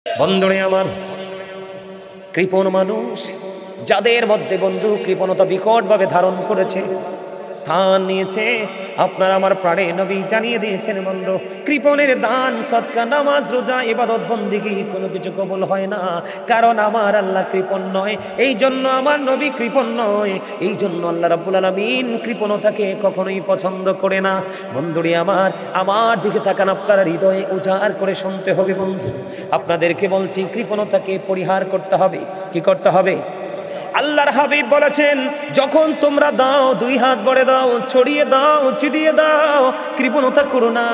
বন্ধুরে আমার, কৃপণ মানুষ যাদের মধ্যে বন্ধু কৃপণতা বিকটভাবে ধারণ করেছে, স্থান নিয়েছে, আপনার আমার প্রাণে নবী জানিয়ে দিয়েছেন বন্ধু, কৃপণের দান সদকা নামাজ রোজা ইবাদত বন্দেগী কোনো কিছু কবুল হয় না। কারণ আমার আল্লাহ কৃপণ নয়, এই জন্য আমার নবী কৃপণ নয়, এই জন্য আল্লাহ রাব্বুল আলামিন কৃপণতাকে কখনোই পছন্দ করে না। বন্ধুরে আমার দিকে তাকান, আপনারা হৃদয়ে উজাড় করে শুনতে হবে বন্ধু। আপনাদেরকে বলছি, কৃপণতাকে পরিহার করতে হবে। কি করতে হবে? আল্লাহর হাবিব বলেছেন, যখন তোমরা দাও দুই হাত ভরে দাও, ছড়িয়ে দাও, ছিটিয়ে দাও, কৃপণতা করো না।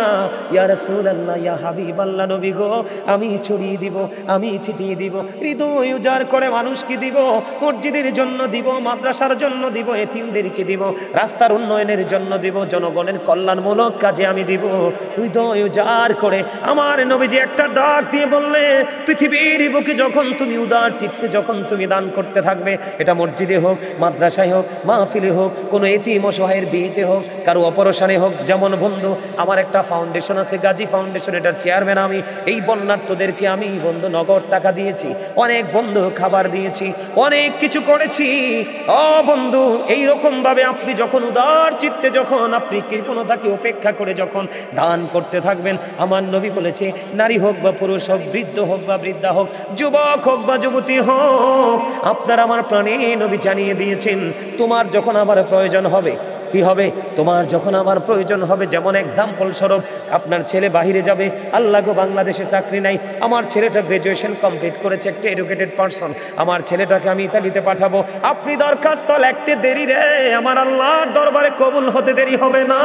ইয়া রাসূলুল্লাহ, ইয়া হাবিব আল্লাহ নবী গো, আমি ছড়িয়ে দিব, আমি ছিটিয়ে দিব, হৃদয় উজাড় করে মানুষকে দিব, মসজিদের জন্য দিব, মাদ্রাসার জন্য দিব, এতিমদেরকে দিব, রাস্তার উন্নয়নের জন্য দিব, জনগণের কল্যাণমূলক কাজে আমি দিব। হৃদয় উজাড় করে আমার নবীজি একটা ডাক দিয়ে বললে, পৃথিবীর বুকে যখন তুমি উদার চিত্তে যখন তুমি দান করতে থাকবে, এটা মসজিদে হোক, মাদ্রাসায় হোক, মাহফিলে হোক, কোনো এতিম অসহায়ের বিয়েতে হোক, কারো অপারেশনে হোক। যেমন বন্ধু আমার একটা ফাউন্ডেশন আছে, গাজী ফাউন্ডেশন, এটার চেয়ারম্যান আমি। এই বন্যার্তদেরকে আমি বন্ধু নগদ টাকা দিয়েছি, অনেক বন্ধু খাবার দিয়েছি, অনেক কিছু করেছি। ও বন্ধু, এইরকম ভাবে আপনি যখন উদার চিত্তে যখন আপনি কৃপণতাকে উপেক্ষা করে যখন দান করতে থাকবেন, আমার নবী বলেছে, নারী হোক বা পুরুষ হোক, বৃদ্ধ হোক বা বৃদ্ধা হোক, যুবক হোক বা যুবতী হোক, আপনার আমার প্রাণে নবী জানিয়ে দিয়েছেন, তোমার যখন আমার প্রয়োজন হবে, কি হবে? তোমার যখন আমার প্রয়োজন হবে, যেমন এক্সাম্পল স্বরূপ আপনার ছেলে বাহিরে যাবে, আল্লাহ গো বাংলাদেশে চাকরি নাই, আমার ছেলেটা গ্রাজুয়েশন কমপ্লিট করেছে, একটা এডুকেটেড পারসন, আমার ছেলেটাকে আমি ইতালিতে পাঠাবো। আপনি দরখাস্ত লিখতে দেরি রে, আমার আল্লাহর দরবারে কবুল হতে দেরি হবে না।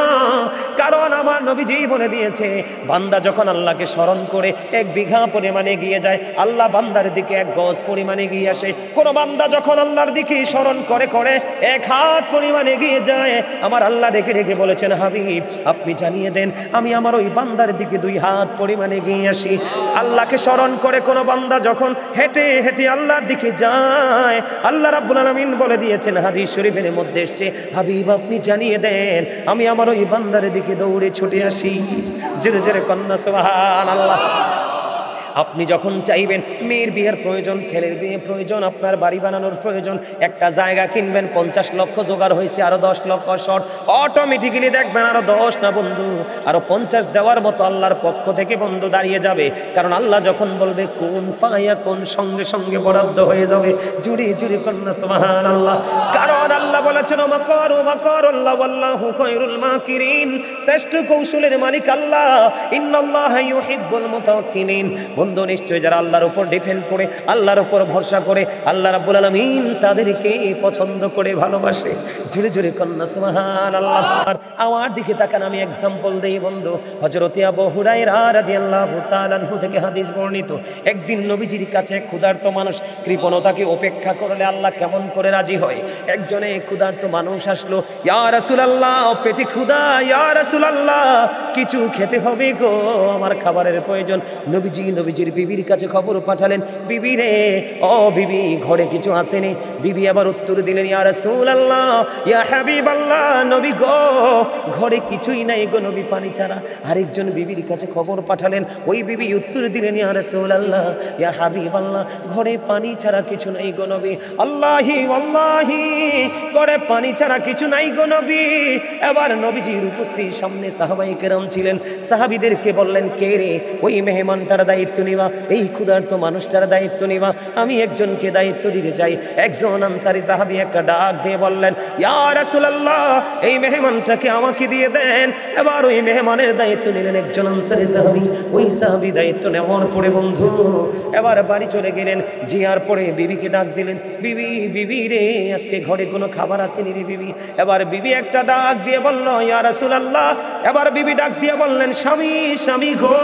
কারণ আমার নবীজি বলে দিয়েছে, বান্দা যখন আল্লাহকে স্মরণ করে 1 বিঘা পরিমাণে গিয়ে যায়, আল্লাহ বান্দার দিকে 1 গজ পরিমাণে গিয়ে আসে। কোন বান্দা যখন আল্লাহর দিকে স্মরণ করে 1 হাত পরিমাণে গিয়ে যায়, আমার আল্লাহ ডেকে ডেকে বলেছেন, হাবিব আপনি জানিয়ে দেন, আমি আমার ওই বান্দার দিকে 2 হাত পরিমাণে গিয়ে আসি। আল্লাহকে স্মরণ করে কোন বান্দা যখন হেঁটে হেঁটে আল্লাহর দিকে যায়, আল্লাহ রাব্বুল আলামিন বলে দিয়েছেন, হাদিস শরীফের মধ্যে এসেছে, হাবিব আপনি জানিয়ে দেন, আমি আমার ওই বান্দার দিকে দৌড়ে ছুটে আসি। জোরে জোরে কন্যা সুবহানাল্লাহ। আপনি যখন চাইবেন, মেয়ের বিয়ের প্রয়োজন, ছেলের বিয়ে প্রয়োজন, আপনার বাড়ি বানানোর প্রয়োজন, একটা জায়গা কিনবেন, 50 লক্ষ জোগাড় হয়েছে, আরো 10 লক্ষ শর্ট, অটোমেটিক্যালি দেখবেন আরো 10 না বন্ধু, আরো 50 দেওয়ার মতো আল্লাহর পক্ষ থেকে বন্ধু দাঁড়িয়ে যাবে। কারণ আল্লাহ যখন বলবে কুন ফায়াকুন, সঙ্গে সঙ্গে বরাদ্দ হয়ে যাবে। জুড়ি জুড়ি কন্যা সুবহানাল্লাহ। কারণ আল্লাহ বলেছেন, মাকারু মাকারাল্লাহ ওয়াল্লাহু খায়রুল মাকিরিন, শ্রেষ্ঠ কৌশলের মালিক আল্লাহ, ইন্নাল্লাহা ইউহিব্বুল মুতাওয়াক্কিলিন। বন্ধু নিশ্চয় যারা আল্লাহর উপর ডিপেন্ড করে, আল্লাহর উপর ভরসা করে, আল্লাহ রাব্বুল আলামিন তাদেরকে পছন্দ করে, ভালোবাসে। জুড়ে জুড়ে কন্যা সুবহানাল্লাহ। আমার দিকে তাকান, আমি এক্সাম্পল দেই বন্ধু। হযরত আবু হুরায়রা রাদিয়াল্লাহু তাআলা আনহু থেকে হাদিস বর্ণিত, একদিন নবীজির কাছে ক্ষুধার্ত মানুষ, কৃপণতাকে উপেক্ষা করলে আল্লাহ কেমন করে রাজি হয়। একজনে ক্ষুধার্ত মানুষ আসলো, ইয়া রাসূলুল্লাহ পেটে ক্ষুধা, ইয়া রাসূলুল্লাহ কিছু খেতে হবে গো, আমার খাবারের প্রয়োজন। নবীজির বিবির কাছে খবর পাঠালেন, বিবি রে, ও বিবি ঘরে কিছু আসেনি? বিবি আবার উত্তর দিলেন, ইয়া রাসূলুল্লাহ, ইয়া হাবিবাল্লাহ, নবী গো ঘরে কিছুই নাই গো নবী, পানি ছাড়া। আরেকজন বিবির কাছে খবর পাঠালেন, ওই বিবি উত্তর দিলেন, ইয়া রাসূলুল্লাহ, ইয়া হাবিবাল্লাহ, ঘরে পানি ছাড়া কিছু নাই গো নবী। আল্লাহি ওয়াল্লাহি, ঘরে পানি ছাড়া কিছু নাই গো নবী। এবার নবীজির উপস্থিত সামনে সাহাবায়ে কেরাম ছিলেন, সাহাবীদেরকে বললেন, কে রে ওই মেহমানটার দায়িত্ব নিবা, এই ক্ষুধার্ত মানুষটার দায়িত্ব নিবা, আমি একজনকে দায়িত্ব দিতে চাই। একজন আনসারী সাহাবী একটা ডাক দিয়ে বললেন, ইয়া রাসূলুল্লাহ এই মেহমানটাকে আমাকে দিয়ে দেন। এবার ওই মেহমানের দায়িত্ব নিলেন একজন আনসারী সাহাবী। ওই সাহাবী দায়িত্ব নেওয়ার পরে বন্ধু এবার বাড়ি চলে গেলেন, জিয়ার পরে বিবিকে ডাক দিলেন, বিবি বিবি রে আজকে ঘরে কোনো খাবার আসেনি রে বিবি। এবার বিবি একটা ডাক দিয়ে বলল, ইয়া রাসূলুল্লাহ। এবার বিবি ডাক দিয়ে বললেন, স্বামী স্বামী গো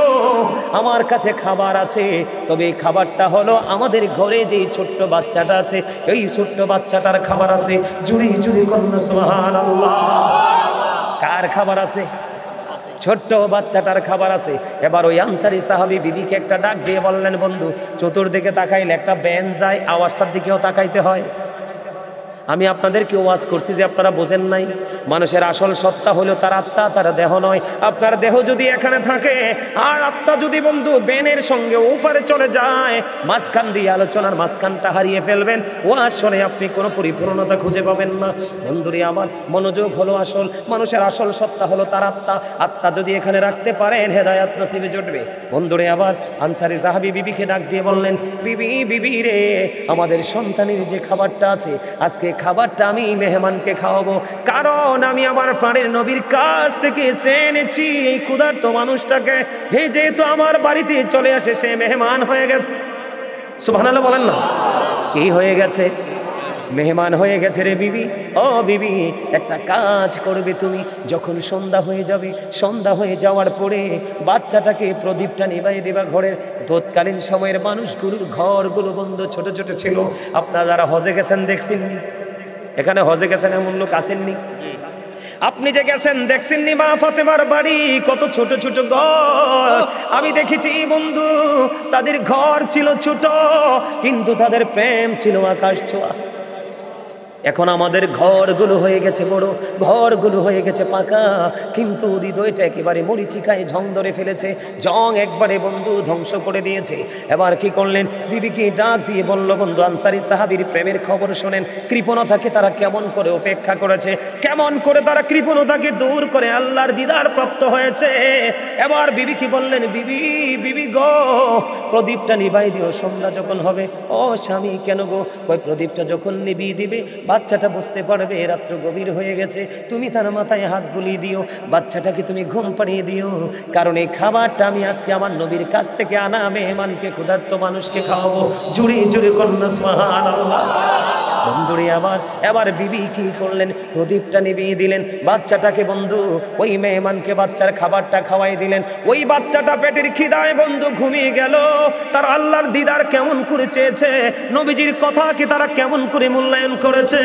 আমার কাছে খাবার আছে, তবে এই খাবারটা হলো আমাদের ঘরে যে ছোট্ট বাচ্চাটা আছে, এই ছোট্ট বাচ্চাটার খাবার আছে। জুড়ি জুড়ি কন্যা সুবহানাল্লাহ। কার খাবার আছে? ছোট্ট বাচ্চাটার খাবার আছে। এবার ওই আনসারী সাহাবী বিবিকে একটা ডাক দিয়ে বললেন, বন্ধু চতুর্দিকে তাকাইলে একটা ব্যান যায়, আওয়াজটার দিকেও তাকাইতে হয়। আমি আপনাদেরকে ওয়াজ করছি যে আপনারা বোঝেন নাই, মানুষের আসল সত্তা হলো তার আত্মা, তার দেহ নয়। আপনার দেহ যদি এখানে থাকে আর আত্মা যদি বন্ধু বেনের সঙ্গে ওপারে চলে যায়, মাঝখান দিয়ে আলোচনার মাঝখানটা হারিয়ে ফেলবেন। ওয়াজ শুনে আপনি কোনো পরিপূর্ণতা খুঁজে পাবেন না। বন্ধুরে আমার, মনোযোগ হলো আসল, মানুষের আসল সত্তা হলো তার আত্মা। আত্মা যদি এখানে রাখতে পারেন, হেদায়াত নসিবে জুটবে। বন্ধুরে আবার আনসারী সাহাবী বিবিকে ডাক দিয়ে বললেন, বিবি বিবি রে, আমাদের সন্তানের যে খাবারটা আছে, আজকে খাবারটা আমি মেহমানকে খাওয়াবো, কারণ আমি আমার প্রাণের নবীর কাছ থেকে জেনেছি এই ক্ষুধার্ত মানুষটাকে যেহেতু আমার বাড়িতে চলে আসে, সে মেহমান হয়ে গেছে। সুবহানাল্লাহ বলেন না, কি হয়ে গেছে? মেহমান হয়ে গেছে রে বিবি। ও বিবি, একটা কাজ করবে তুমি, যখন সন্ধ্যা হয়ে যাবে, সন্ধ্যা হয়ে যাওয়ার পরে বাচ্চাটাকে প্রদীপটা নিভাই দিবা ঘরের। তৎকালীন সময়ের মানুষগুলোর ঘরগুলো বন্ধ, ছোট ছোট ছিল। আপনারা যারা হজে গেছেন দেখছেননি? এখানে হজে গেছেন এমন লোক আসেননি? আপনি যে গেছেন দেখছেননি মা ফাতেমার বাড়ি কত ছোট ছোট ঘর? আমি দেখেছি বন্ধু, তাদের ঘর ছিল ছোট, কিন্তু তাদের প্রেম ছিল আকাশ ছোঁয়া। এখন আমাদের ঘরগুলো হয়ে গেছে বড়, ঘরগুলো হয়ে গেছে পাকা, কিন্তু হৃদয়টা একেবারে মরিচিকায় জং ধরে ফেলেছে। জং একবারে বন্ধু ধ্বংস করে দিয়েছে। এবার কি করলেন? বিবিকে ডাক দিয়ে বলল, বন্ধু আনসারী সাহাবীর প্রেমের খবর শোনেন। কৃপণতাকে তারা কেমন করে উপেক্ষা করেছে, কেমন করে তারা কৃপণতাকে দূর করে আল্লাহর দিদার প্রাপ্ত হয়েছে। এবার বিবি কি বললেন, বিবি বিবি গো, প্রদীপটা নিভাই দিও সন্ধ্যা যখন হবে। ও স্বামী, কেন গো? ওই প্রদীপটা যখন নিভিয়ে দিবে, বাচ্চাটা বুঝতে পারবে রাত্র গভীর হয়ে গেছে, তুমি তার মাথায় হাত বুলিয়ে দিও, বাচ্চাটাকে তুমি ঘুম পাড়িয়ে দিও, কারণ এই খাবারটা আমি আজকে আমার নবীর কাছ থেকে আনা মেহমানকে, ক্ষুধার্ত মানুষকে খাওয়াবো। জুড়ে জুড়ে কন্যা সুবহানাল্লাহ। বন্ধুরে আবার এবার বিবি কি করলেন? প্রদীপটা নিভিয়ে দিলেন, বাচ্চাটাকে বন্ধু ওই মেহমানকে বাচ্চার খাবারটা খাওয়াই দিলেন। ওই বাচ্চাটা পেটের খিদায় বন্ধু ঘুমিয়ে গেল। তার আল্লাহর দিদার কেমন করে চেয়েছে, নবীজির কথাকে তারা কেমন করে মূল্যায়ন করেছে।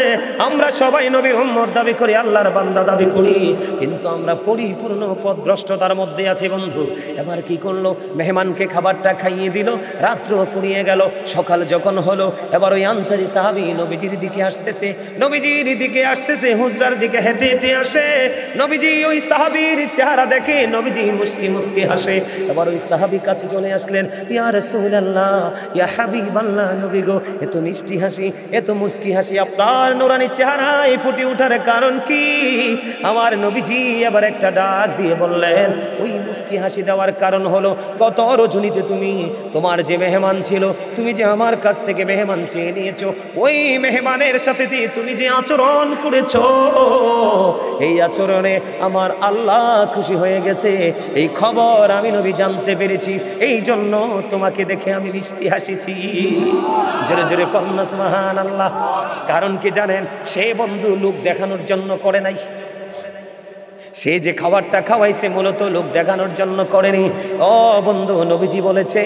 আমরা সবাই নবীর উম্মত দাবি করি, আল্লাহর বান্দা দাবি করি, কিন্তু আমরা পরিপূর্ণ পথভ্রষ্টতার মধ্যে আছি বন্ধু। এবার কি করলো? মেহমানকে খাবারটা খাইয়ে দিল, রাত্র ফুরিয়ে গেল। সকাল যখন হলো, এবার ওই আনসারী সাহাবী নবীজির দিকে আসতেছে, নবীজির দিকে আসতেছে, হুজরার দিকে হেঁটে হেঁটে আসে। নবীজি ওই সাহাবীর চেহারা দেখে নবীজি মুস্কি মুস্কি হাসে। এবার ওই সাহাবী কাছে চলে আসলেন, ইয়া রাসূলুল্লাহ, ইয়া হাবিবাল্লাহ, নবী গো, এত মিষ্টি হাসি, এত মুস্কি হাসি আপনার নুরানি চেহারায় ফুটে ওঠার কারণ কি? আমার নবীজি এবার একটা ডাক দিয়ে বললেন, ওই মুস্কি হাসি দেওয়ার কারণ হলো, গত রজনীতে তুমি তোমার যে মেহমান ছিল, তুমি যে আমার কাছ থেকে মেহমান চেয়ে নিয়েছো, ওই মেহমানের সাথে তুমি যে আচরণ করেছো, এই আচরণে আমার আল্লাহ খুশি হয়ে গেছে। এই খবর আমি নবী জানতে পেরেছি, এই জন্য তোমাকে দেখে আমি মিষ্টি হাসিছি। জোরে জোরে কন্যা সুবহানাল্লাহ। কারণ কি জানেন? সে বন্ধু লোক দেখানোর জন্য করে নাই, সে যে খাবারটা খাওয়াইছে মূলত লোক দেখানোর জন্য করেনি। ও বন্ধু, নবীজি বলেছে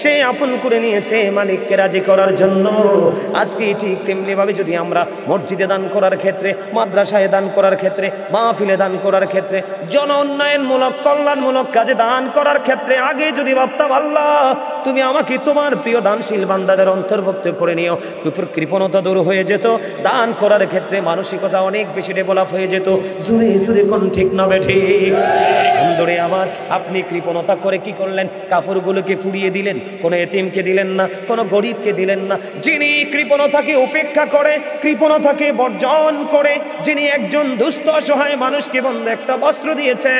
সে আপন করে নিয়েছে মালিককে রাজি করার জন্য। আজকে ঠিক তেমনি ভাবে যদি আমরা মসজিদে দান করার ক্ষেত্রে, মাদ্রাসায় দান করার ক্ষেত্রে, মাহফিলে দান করার ক্ষেত্রে, জন উন্নয়নমূলক কল্যাণমূলক কাজে দান করার ক্ষেত্রে আগে যদি ভাবতাম, আল্লাহ তুমি আমাকে তোমার প্রিয় দানশীল বান্দাদের অন্তর্ভুক্ত করে নিও, কৃপণতা দূর হয়ে যেত। দান করার ক্ষেত্রে মানসিকতা অনেক বেশি ডেভেলপ হয়ে যেত। জুড়ে জুড়ে কোন ঠিক না ঠিক? বন্ধুরে আমার, আপনি কৃপণতা করে কি করলেন? কাপড়গুলোকে ফুরিয়ে দিলেন, কোনো এতিমকে দিলেন না, কোনো গরিবকে দিলেন না। যিনি কৃপণতাকে উপেক্ষা করে, কৃপণতাকে বর্জন করে, যিনি একজন দুস্থ অসহায় মানুষকে বন্ধু একটা বস্ত্র দিয়েছে,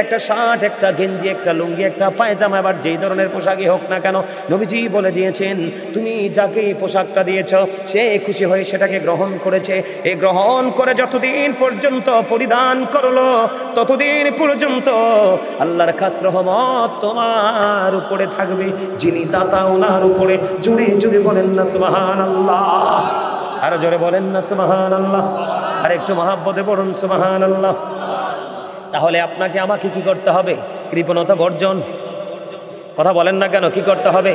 একটা শার্ট, একটা গেঞ্জি, একটা লুঙ্গি, একটা পায়জামা, আবার যেই ধরনের পোশাকই হোক না কেন, নবীজি বলে দিয়েছেন তুমি যাকে এই পোশাকটা দিয়েছ সে খুশি হয়ে সেটাকে গ্রহণ করেছে। এই গ্রহণ করে যতদিন পর্যন্ত পরিধান করলো, ততদিন পর্যন্ত আল্লাহর খাস রহমত তোমার উপরে থাকবে। যিনি দাতা ওনার উপরে। জুড়ে জুড়ে বলেন না সুবহানাল্লাহ। আর জোরে বলেন না সুবহানাল্লাহ। আর একটু মহাব্বতে বলুন সুবহানাল্লাহ। তাহলে আপনাকে আমাকে কি করতে হবে? কৃপণতা বর্জন। কথা বলেন না কেন? কি করতে হবে?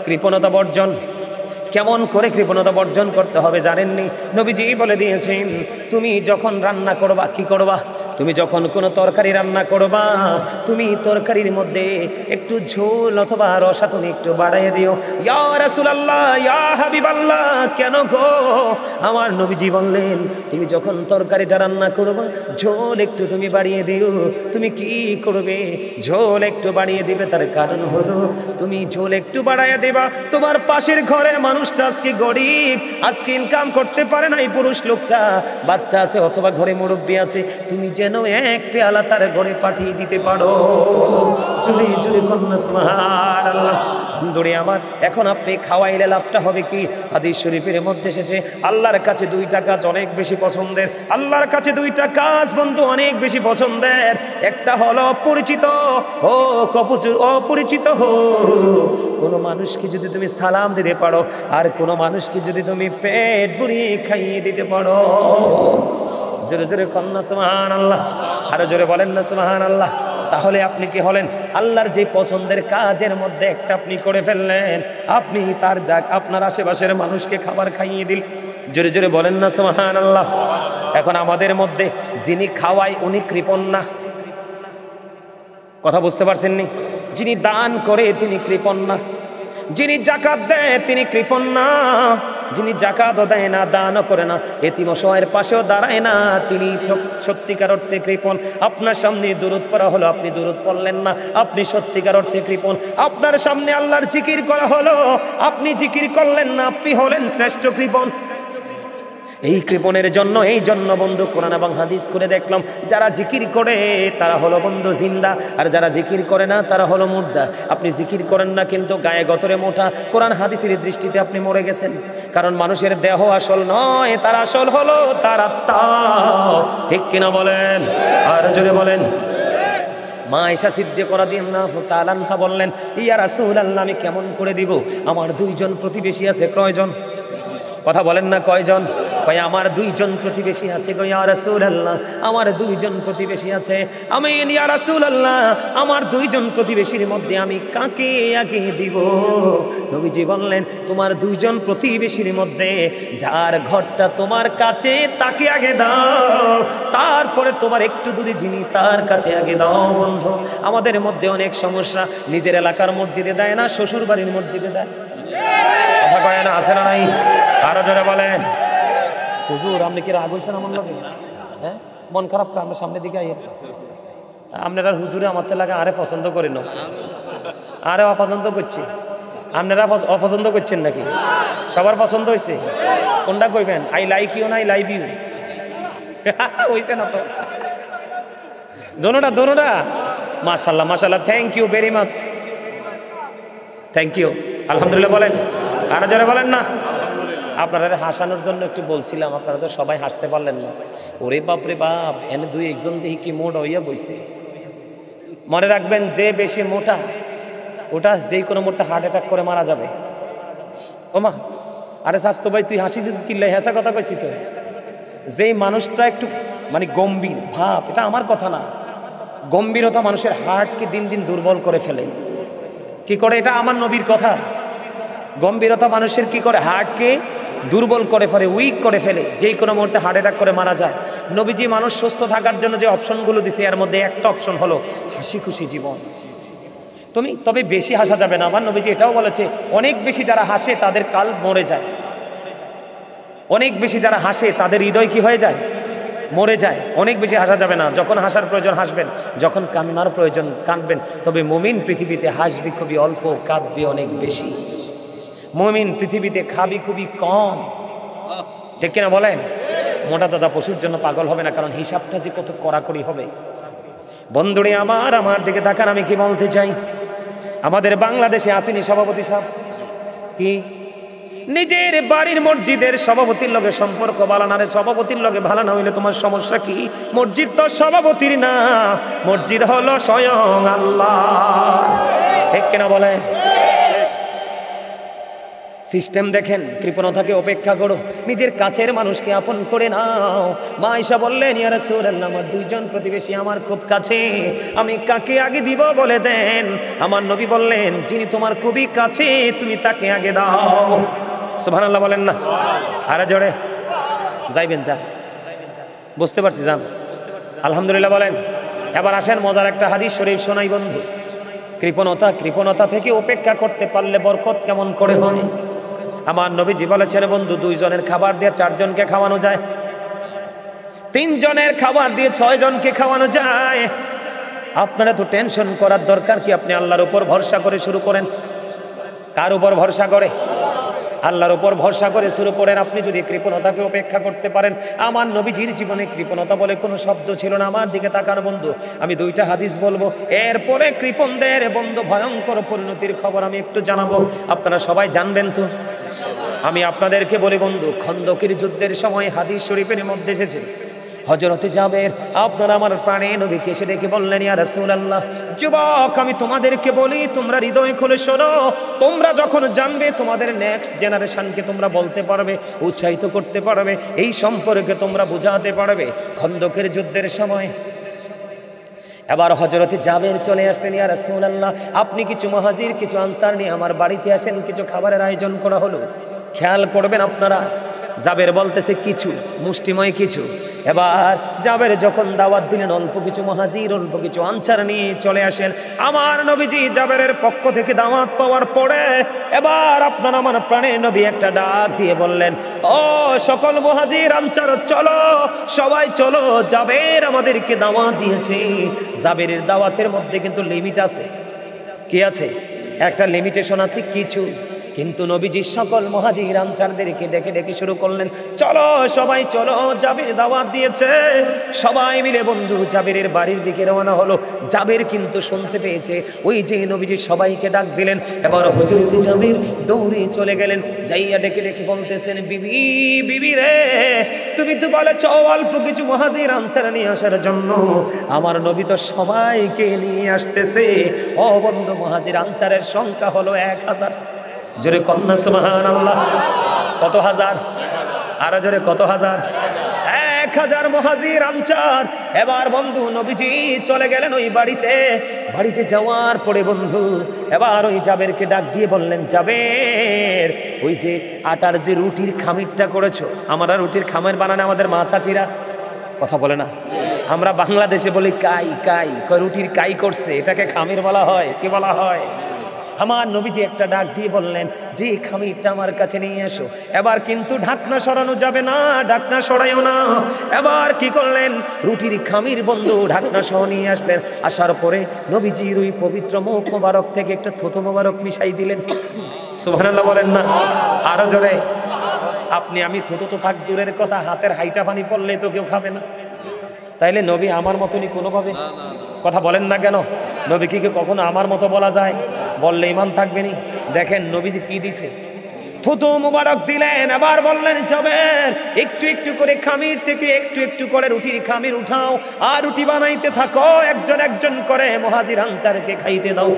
কৃপণতা বর্জন। কেমন করে কৃপণতা বর্জন করতে হবে জানেননি? নবীজি বলে দিয়েছেন, তুমি যখন রান্না করবা কি করবা? তুমি যখন কোনো তরকারি রান্না করবা, তুমি তরকারির মধ্যে একটু ঝোল অথবা রসা তুমি একটু বাড়াইয়ে দিও। ইয়া রাসূলুল্লাহ, ইয়া হাবিবাল্লাহ, কেন গো? আমার নবীজি বললেন, তুমি যখন তরকারিটা রান্না করবা, ঝোল একটু তুমি বাড়িয়ে দিও। তুমি কি করবে? ঝোল একটু বাড়িয়ে দিবে, তার কারণ হলো তুমি ঝোল একটু বাড়াইয়া দেবা, তোমার পাশের ঘরের মানুষটা আজকে গরিব, আজকে ইনকাম করতে পারে না, এই পুরুষ লোকটা বাচ্চা আছে অথবা ঘরে মুরব্বী আছে, তুমি যেন এক পেয়ালা তার ঘরে পাঠিয়ে দিতে পারো। জোরে জোরে কন্যা সুবহানাল্লাহ। বন্ধুরে আমার, এখন আপনি খাওয়াইলে লাভটা হবে কি? হাদিস শরীফের মধ্যে এসেছে, আল্লাহর কাছে দুইটা কাজ অনেক বেশি পছন্দের। আল্লাহর কাছে দুইটা কাজ বন্ধু অনেক বেশি পছন্দের। একটা হলো পরিচিত হোক, অপরিচিত হোক, কোনো মানুষকে যদি তুমি সালাম দিতে পারো, আর কোনো মানুষকে যদি তুমি পেট ভরিয়ে খাইয়ে দিতে পারো। জোরে জোরে কন্যা সুবহানাল্লাহ, আরো জোরে বলেন না সুবহানাল্লাহ। তাহলে আপনি কি হলেন? আল্লাহর যে পছন্দের কাজের মধ্যে একটা আপনি করে ফেললেন, আপনি তার আপনার আশেপাশের মানুষকে খাবার খাইয়ে দিল। জোরে জোরে বলেন না সুবহানাল্লাহ। এখন আমাদের মধ্যে যিনি খাওয়ায় উনি কৃপণ না? কথা বুঝতে পারছেন নি? যিনি দান করে তিনি কৃপণ না? যিনি যাকাত দেয় তিনি কৃপণ না? যিনি যাকাতও দেয় না, দানও করে না, এতিম অসহায়ের পাশেও দাঁড়ায় না, তিনি সত্যিকার অর্থে কৃপণ। আপনার সামনে দুরূদ পড়া হলো, আপনি দুরূদ পড়লেন না, আপনি সত্যিকার অর্থে কৃপণ। আপনার সামনে আল্লাহর জিকির করা হলো, আপনি জিকির করলেন না, আপনি হলেন শ্রেষ্ঠ কৃপণ। এই কৃপণের জন্য, এই জন্য বন্ধু কোরআন এবং হাদিস করে দেখলাম, যারা জিকির করে তারা হলো বন্ধু জিন্দা, আর যারা জিকির করে না তারা হলো মুর্দা। আপনি জিকির করেন না কিন্তু গায়ে গতরে মোটা, কোরআন হাদিসের দৃষ্টিতে আপনি মরে গেছেন। কারণ মানুষের দেহ আসল নয়, তার আসল হলো তার আত্মা। ঠিক কিনা বলেন? আর জোরে বলেন। মা আয়েশা সিদ্দিকা রাদিয়াল্লাহু তাআলা আনহা বললেন, ইয়া রাসূলুল্লাহ, আমি কেমন করে দিব? আমার দুইজন প্রতিবেশী আছে। কয়জন? কথা বলেন না, কয়জন? কয় আমার দুইজন প্রতিবেশী আছে গো ইয়া রাসূলুল্লাহ, আমার দুইজন প্রতিবেশী আছে। আমি ইয়া রাসূলুল্লাহ, আমার দুইজন প্রতিবেশীর মধ্যে আমি কাকে আগে দিব? নবীজি বললেন, তোমার দুইজন প্রতিবেশীর মধ্যে যার ঘরটা তোমার কাছে তাকে আগে দাও, তারপরে তোমার একটু দূরে যিনি তার কাছে আগে দাও। বন্ধু, আমাদের মধ্যে অনেক সমস্যা, নিজের এলাকার মসজিদে দেয় না, শ্বশুর বাড়ির মসজিদে দেয়। কথা কয় না, আছে না নাই? আরো জোরে বলেন। হুজুর আপনি কি রাগ হয়েছেন আমার লগে? হ্যাঁ, মন খারাপ করে আমরা সামনের দিকে আইয়েন। আপনারা হুজুরে আমার লাগে আরে পছন্দ করেন না, আরে অপছন্দ করছি। আপনারা অপছন্দ করছেন নাকি? সবার পছন্দ হয়েছে? কোনটা কইবেন? আই লাইক ইউ না আই লাইভ ইউ? হয়েছে না তো? দোনোটা দোনোটা। মাশাআল্লাহ মাশাআল্লাহ, thank you very much, thank you. আলহামদুলিল্লাহ বলেন, আরো যারা বলেন না। আপনারা হাসানোর জন্য একটু বলছিলাম, আপনারা তো সবাই হাসতে পারলেন না। ওরে বাপরে বাপ, এনে দুই একজন দেখি কি মোটা হইয়া বইছে। মনে রাখবেন, যে বেশি মোটা ওটা যেই কোনো মোটা হার্ট অ্যাটাক করে মারা যাবে। ওমা, আরে স্বাস্থ্য ভাই তুই হাসি যদি কিল্লাই হেসা কথা কইছি তো। যেই মানুষটা একটু মানে গম্ভীর ভাব, এটা আমার কথা না, গম্ভীরতা মানুষের হার্টকে দিন দিন দুর্বল করে ফেলে। কি করে? এটা আমার নবীর কথা। গম্ভীরতা মানুষের কি করে? হার্টকে দুর্বল করে ফেলে, উইক করে ফেলে, যেই কোনো মুহূর্তে হার্ট অ্যাটাক করে মারা যায়। নবীজি মানুষ সুস্থ থাকার জন্য যে অপশনগুলো দিছে, এর মধ্যে একটা অপশন হলো হাসি খুশি জীবন। তবে বেশি হাসা যাবে না। আমার নবীজি এটাও বলেছে, অনেক বেশি যারা হাসে তাদের কাল মরে যায়। অনেক বেশি যারা হাসে তাদের হৃদয় কি হয়ে যায়? মরে যায়। অনেক বেশি হাসা যাবে না। যখন হাসার প্রয়োজন হাসবেন, যখন কান্নার প্রয়োজন কাঁদবেন। তবে মুমিন পৃথিবীতে হাসবি খুবই অল্প, কাঁদবি অনেক বেশি। মুমিন পৃথিবীতে খাবি খুবই কম। ঠিক কিনা বলেন? মোটা দাদা পশুর জন্য পাগল হবে না, কারণ হিসাবটা যে কত কড়াকড়ি হবে। বন্ধুরে আমার দিকে তাকান, আমি কি বলতে চাই, আমাদের বাংলাদেশে আসেনি সভাপতি সাহেব, কি নিজের বাড়ির মসজিদের সভাপতির লগে সম্পর্ক ভালো না রে? সভাপতির লগে ভালো না হইলে তোমার সমস্যা কি? মসজিদ তো সভাপতির না, মসজিদ হলো স্বয়ং আল্লাহ। ঠিক কিনা বলে? সিস্টেম দেখেন, কৃপণতাকে উপেক্ষা করো, নিজের কাছের মানুষকে আপন করে নাও। মা আয়েশা বললেন, ইয়া রাসূলুল্লাহ, আমার দুইজন প্রতিবেশী আমার খুব কাছে, আমি কাকে আগে দিব বলে দেন। আমার নবী বললেন, যিনি তোমার খুবই কাছে তুমি তাকে আগে দাও। সুবহানাল্লাহ বলেন না? আরে জোরে যাইবেন, যান, বুঝতে পারছি, যান। আলহামদুলিল্লাহ বলেন। এবার আসেন মজার একটা হাদিস শরীফ শোনাই বন্ধু। কৃপণতা থেকে উপেক্ষা করতে পারলে বরকত কেমন করে হয়। আমার নবীজি বলেছেন বন্ধু, 2 জনের খাবার দিয়ে 4 জনকে খাওয়ানো যায়, 3 জনের খাবার দিয়ে 6 জনকে খাওয়ানো যায়। আপনারা তো টেনশন করার দরকার কি? আপনি আল্লাহর উপর ভরসা করে শুরু করেন। কার উপর ভরসা করে? আল্লাহর উপর ভরসা করে শুরু করেন। আপনি যদি কৃপণতাকে উপেক্ষা করতে পারেন, আমার নবীজির জীবনে কৃপণতা বলে কোনো শব্দ ছিল না। আমার দিকে তাকান বন্ধু, আমি 2টা হাদিস বলবো, এরপরে কৃপণদের বন্ধু ভয়ঙ্কর পরিণতির খবর আমি একটু জানাবো, আপনারা সবাই জানবেন তো। আমি আপনাদেরকে বলি বন্ধু, খন্দকের যুদ্ধের সময় হাদিস শরীফের মধ্যে এসেছে হযরতে জাবের আপনার আমার প্রাণে নবীকে এসে ডেকে বললেন, ইয়া রাসূলুল্লাহ, যুবক আমি তোমাদেরকে বলি, তোমরা হৃদয় খুলে শোনো, তোমরা যখন জানবে তোমাদের নেক্সট জেনারেশনকে তোমরা বলতে পারবে, উৎসাহিত করতে পারবে, এই সম্পর্কে তোমরা বুঝাতে পারবে। খন্দকের যুদ্ধের সময় এবার হযরতে জাবের চলে আসলেন, ইয়া রাসূলুল্লাহ আপনি কিছু মুহাজির কিছু আনসার নিয়ে আমার বাড়িতে আসেন, কিছু খাবারের আয়োজন করা হলো। খেয়াল করবেন আপনারা, জাবের বলতেছে কিছু, মুষ্টিময় কিছু। এবার জাবের যখন দাওয়াত দিলেন, অল্প কিছু মুহাজির অল্প কিছু আনসার নিয়ে চলে আসেন। আমার নবীজি জাবেরের পক্ষ থেকে দাওয়াত পাওয়ার পরে এবার আপনার আমার প্রাণের নবী একটা ডাক দিয়ে বললেন, ও সকল মুহাজির আনসার চলো, সবাই চলো, জাবের আমাদেরকে দাওয়াত দিয়েছে। জাবেরের দাওয়াতের মধ্যে কিন্তু লিমিট আছে। কি আছে? একটা লিমিটেশন আছে কিছু। কিন্তু নবীজি সকল মুহাজির আনসারদেরকে ডেকে ডেকে শুরু করলেন, চলো সবাই চলো, জাবের দাওয়াত দিয়েছে। সবাই মিলে বন্ধু জাবেরের বাড়ির দিকে রওনা হলো। জাবের কিন্তু শুনতে পেয়েছে, ওই যে নবীজি সবাইকে ডাক দিলেন। এবার হযরত জাবের দৌড়ে চলে গেলেন, যাইয়া ডেকে ডেকে বলতেছেন, বিবি বিবি রে, তুমি তো বলেছো অল্প কিছু মুহাজির আনসার নিয়ে আসার জন্য, আমার নবী তো সবাইকে নিয়ে আসতেছে। ও বন্ধু, মুহাজির আনসারের সংখ্যা হলো 1000। জোরে কন্যা সুবহানাল্লাহ। কত হাজার? আরো জোরে কত হাজার? 1000 মুহাজির আনসার। এবার বন্ধু নবীজি চলে গেলেন ওই বাড়িতে যাওয়ার পরে বন্ধু এবার ওই জাবেরকে ডাক দিয়ে বললেন, জাবের, ওই যে আটার যে রুটির খামিরটা করেছো, আমরা রুটির খামির বানানো আমাদের মা চাচিরা কথা বলে না, আমরা বাংলাদেশে বলি কাই কাই, রুটির কাই করছে, এটাকে খামির বলা হয়। কি বলা হয়? আমার নবীজি একটা ডাক দিয়ে বললেন, যে খামিরটা আমার কাছে নিয়ে এসো। এবার কিন্তু ঢাকনা সরানো যাবে না, ঢাকনা সরাইও না। এবার কি করলেন, রুটির খামির বন্ধু ঢাকনা সহ নিয়ে আসলেন। আসার পরে নবীজির ওই পবিত্র মুখ মোবারক থেকে একটা থুতু মোবারক মিশাই দিলেন। সুবহানাল্লাহ বলেন না? আরো জোরে। আপনি আমি থুতু তো থাক দূরের কথা, হাতের হাইটা পানি পড়লে তো কেউ খাবে না। তাইলে নবী আমার মতনই কোনোভাবে কথা বলেন না কেন? নবী কি কখনো আমার মতো বলা যায়? বললে ইমান থাকবে নি। দেখেন নবীজি কি দিছে, থুতু মুবারক দিলেন। আবার বললেন, জাবের, একটু একটু করে খামির থেকে একটু একটু করে রুটির খামির উঠাও, আর রুটি বানাইতে থাকো, একজন একজন করে মুহাজির আনসারকে খাইতে দাও।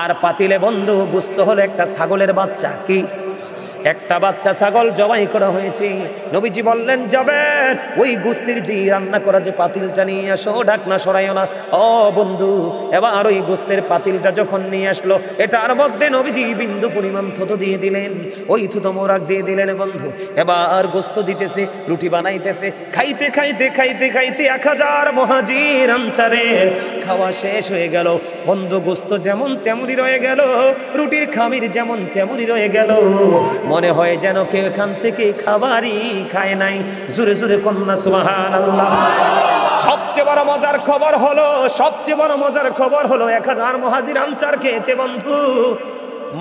আর পাতিলে বন্ধু গোশত হলো একটা ছাগলের বাচ্চা। কি? একটা বাচ্চা ছাগল জবাই করা হয়েছে। নবীজি বললেন, জাবের, ওই গোশতের যে রান্না করা যে পাতিলটা নিয়ে আসো, ঢাকনা সরাইও না। ও বন্ধু, এবার ওই গোশতের পাতিলটা যখন নিয়ে আসলো, এটার মধ্যে নবীজি বিন্দু পরিমাণ থুতু দিয়ে দিলেন, ওই থুতু মোরাক দিয়ে দিলেন বন্ধু। এবার গোশত দিতেছে, রুটি বানাইতেছে, খাইতে খাইতে খাইতে খাইতে 1000 মুহাজির আনসারের খাওয়া শেষ হয়ে গেল বন্ধু। গোশত যেমন তেমনই রয়ে গেল, রুটির খামির যেমন তেমনই রয়ে গেল। মনে হয় যেন কেউ এখান থেকে খাবারই খায় নাই। জোরে জোরে কন্যা সুবহানাল্লাহ। সবচেয়ে বড় মজার খবর হলো 1000 মুহাজির আনসার খেয়েছে বন্ধু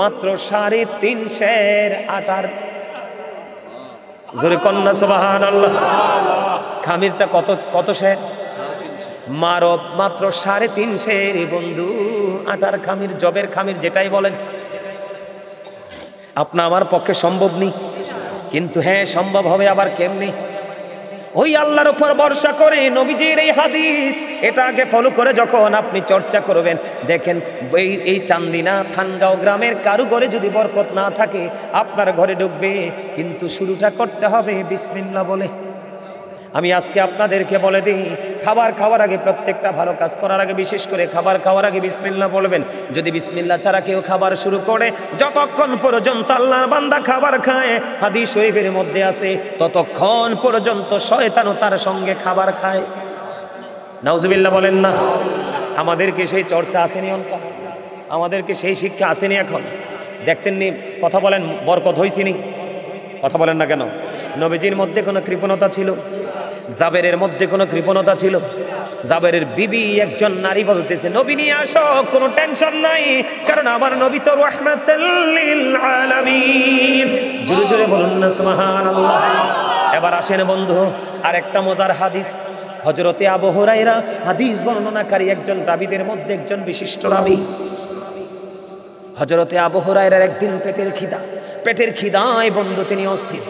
মাত্র 350 আটার। জোরে কন্যা সুবহানাল্লাহ। খামিরটা কত শের? মাত্র 350 বন্ধু আটার খামির, জবের খামির যেটাই বলেন। আপনা আমার পক্ষে সম্ভব নেই, কিন্তু হ্যাঁ সম্ভব হবে। আবার কেমনি? ওই আল্লাহর উপর ভরসা করে নবীজির এই হাদিস এটাকে ফলো করে যখন আপনি চর্চা করবেন, দেখেন এই চান্দিনা থানগাঁও গ্রামের কারো ঘরে যদি বরকত না থাকে আপনার ঘরে ঢুকবে, কিন্তু শুরুটা করতে হবে বিসমিল্লাহ বলে। আমি আজকে আপনাদেরকে বলে দিই, খাবার খাওয়ার আগে, প্রত্যেকটা ভালো কাজ করার আগে, বিশেষ করে খাবার খাওয়ার আগে বিসমিল্লাহ বলবেন। যদি বিসমিল্লাহ ছাড়া কেউ খাবার শুরু করে, যতক্ষণ পর্যন্ত আল্লাহর বান্দা খাবার খায়, হাদিস শরীফের মধ্যে আছে, ততক্ষণ পর্যন্ত শয়তানও তার সঙ্গে খাবার খায়। নাউজুবিল্লাহ বলেন না। আমাদেরকে সেই চর্চা আসেনি, আমাদেরকে সেই শিক্ষা আসেনি। এখন দেখছেন নি, কথা বলেন, বরকত হইছিনি? কথা বলেন না কেন? নবীজির মধ্যে কোনো কৃপণতা ছিল? জাবেরের মধ্যে কোনো কৃপণতা ছিল? জাবেরের বিবি একজন নারী বলতেছে, নবী নিয়ে আসো, কোনো টেনশন নাই, কারণ আমার নবী তো রাহমাতুল লিল আলামিন। জোরে জোরে বলুন না সুবহানাল্লাহ। এবার আসেন বন্ধু, আরেকটা মজার হাদিস। হযরতে আবু হুরায়রা হাদিস বর্ণনাকারী একজন রাবীদের মধ্যে একজন বিশিষ্ট রাবী। হযরতে আবু হুরায়রার একদিন পেটের খিদায় বন্ধু তিনি অস্থির।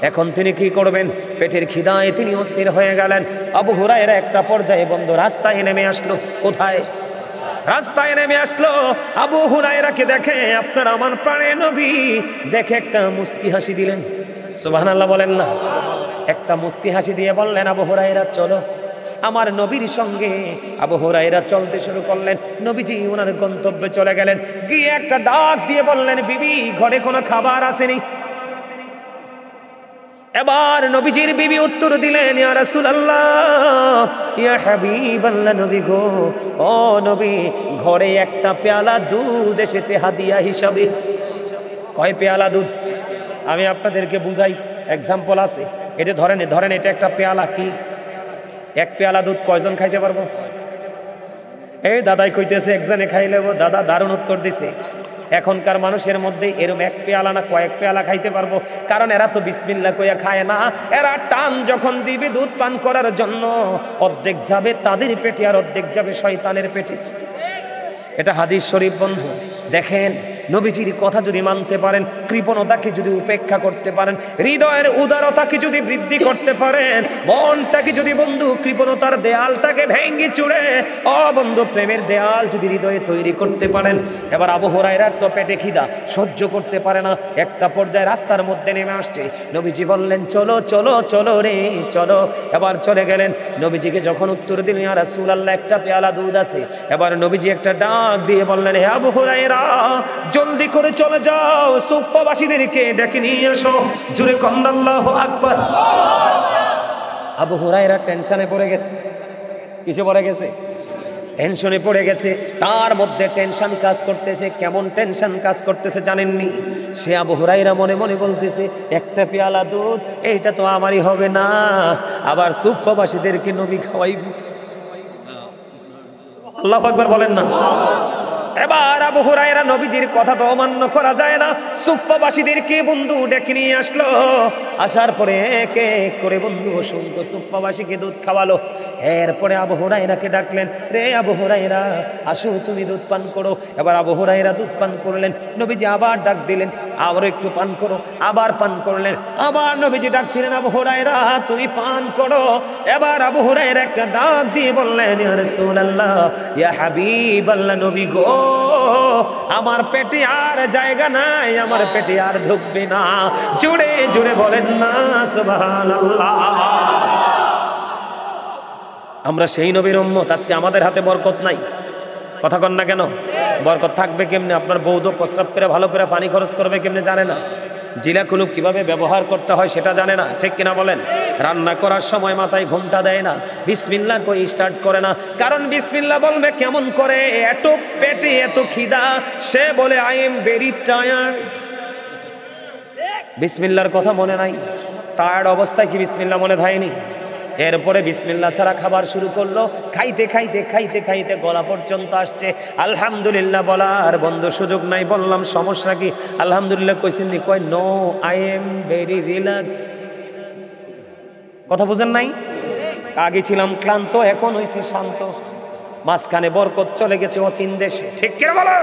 এখন তিনি কি করবেন? পেটের খিদায় তিনি অস্থির হয়ে গেলেন। আবু হুরায়রা একটা পর্যায়ে বন্ধু রাস্তায় নেমে আসলো। কোথায়? রাস্তায় নেমে আসলো। আবু হুরায়রাকে দেখে, আপনার আমার প্রাণের নবী দেখে একটা মুস্কি হাসি দিলেন। সুবহানাল্লাহ বলেন না। একটা মুস্কি হাসি দিয়ে বললেন, আবু হুরায়রা চলো আমার নবীর সঙ্গে। আবু হুরায়রা চলতে শুরু করলেন। নবীজি ওনার গন্তব্যে চলে গেলেন। গিয়ে একটা ডাক দিয়ে বললেন, বিবি ঘরে কোনো খাবার আসেনি? এবার নবীজির বিবি উত্তর দিলেন, ইয়া রাসূলুল্লাহ, ইয়া হাবিবাল্লাহ, নবী গো, ও নবী, ঘরে একটা পেয়ালা দুধ এসেছে হাদিয়া হিসাবে। কয় পেয়ালা দুধ? আমি আপনাদেরকে বুঝাই, এক্সাম্পল আছে। এটা ধরেন এটা একটা পেয়ালা। কি এক পেয়ালা দুধ কয়জন খাইতে পারবো? এই দাদাই কইতেছে একজনে খাইলে। দাদা দারুণ উত্তর দিছে। এখনকার মানুষের মধ্যে এরকম এক পেয়ালা না কয়েক পেয়ালা খাইতে পারবো, কারণ এরা তো বিসমিল্লাহ কইয়া খায় না। এরা টান যখন দিবে দুধ পান করার জন্য, অর্ধেক যাবে তাদের পেটে আর অর্ধেক যাবে শয়তানের পেটে। এটা হাদিস শরীফ বন্ধু। দেখেন, নবীজির কথা যদি মানতে পারেন, কৃপণতাকে যদি উপেক্ষা করতে পারেন, হৃদয়ের উদারতাকে যদি বৃদ্ধি করতে পারেন, মনটাকে যদি বন্ধু কৃপণতার দেয়ালটাকে ভেঙে চুড়ে বন্ধু প্রেমের দেয়াল যদি হৃদয়ে তৈরি করতে পারেন। এবার আবু হুরায়রার তো পেটে খিদা, সহ্য করতে পারে না। একটা পর্যায়ে রাস্তার মধ্যে নেমে আসছে। নবীজি বললেন, চলো চলো চলো রে চলো। এবার চলে গেলেন। নবীজিকে যখন উত্তর দিল, ইয়া রাসূলুল্লাহ, একটা পেয়ালা দুধ আছে। এবার নবীজি একটা ডাক দিয়ে বললেন, হে আবু হুরায়রা, জলদি করে চলে যাও, সুফফাবাসীদেরকে ডেকে নিয়ে এসো। জোরে কন্না আল্লাহু আকবার। আবু হুরায়রা টেনশনে পড়ে গেছে। কিসে পড়ে গেছে? টেনশনে পড়ে গেছে। তার মধ্যে টেনশন কাজ করতেছে। কেমন টেনশন কাজ করতেছে জানেননি? সে আবু হুরায়রা মনে মনে বলতেছে, একটা পেয়ালা দুধ এইটা তো আমারই হবে না, আবার সুফফাবাসীদেরকে নবী খাওয়াইব। আল্লাহু আকবার বলেন না। এবার আবু হুরায়রা নবীজির কথা তো অমান্য করা যায় না, সুফফাবাসীদেরকে বন্ধু ডেকে নিয়ে আসলো। আসার পরে এক এক করে বন্ধু অসংখ্য সুফফাবাসীকে দুধ খাওয়ালো। এরপরে আবু হুরায়রাকে ডাকলেন, রে আবু হুরায়রা, আসো তুমি দুধ পান করো। এবার আবু হুরায়রা দুধ পান করলেন। নবীজি আবার ডাক দিলেন, আবার একটু পান করো। আবার পান করলেন। আবার নবীজি ডাক দিলেন, আবু হুরায়রা তুমি পান করো। এবার আবু হুরায়রা একটা ডাক দিয়ে বললেন, ইয়া রাসূলুল্লাহ, ইয়া হাবিবাল্লাহ, নবী গো, আমার পেটে আর জায়গা নাই, আমার পেটে আর ঢুকবে না। জোরে জোরে বলেন না সুবহানাল্লাহ। আমরা সেই নবীর উম্মত, আজকে আমাদের হাতে বরকত নাই। কথা কন না কেন? বরকত থাকবে কেমনে? আপনার বৌদ্ধ প্রস্রাব করে ভালো করে পানি খরচ করবে কেমনে জানে না। জিলা কুলুপ কিভাবে ব্যবহার করতে হয় সেটা জানে না। ঠিক কিনা বলেন? রান্না করার সময় মাথায় ঘুমটা দেয় না, বিসমিল্লাহ কই স্টার্ট করে না। কারণ বিসমিল্লাহ বলবে কেমন করে? এত পেটে এত খিদা, সে বলে আই এম ভেরি টায়ার্ড। বিসমিল্লাহর কথা মনে নাই। টায়ার্ড অবস্থায় কি বিসমিল্লাহ মনে থাকেনি? এরপরে বিসমিল্লাহ ছাড়া খাবার শুরু করলো। খাইতে খাইতে খাইতে খাইতে গলা পর্যন্ত আসছে। আলহামদুলিল্লাহ বলার বন্ধু সুযোগ নাই। বললাম সমস্যা কি? আলহামদুলিল্লাহ কইছেন নি? কয় no, I am very relax. কথা বুঝেন নাই? আগে ছিলাম ক্লান্ত, এখন হয়েছি শান্ত। মাঝখানে বরকত চলে গেছে অচিন দেশে। ঠিক কিনা বলো?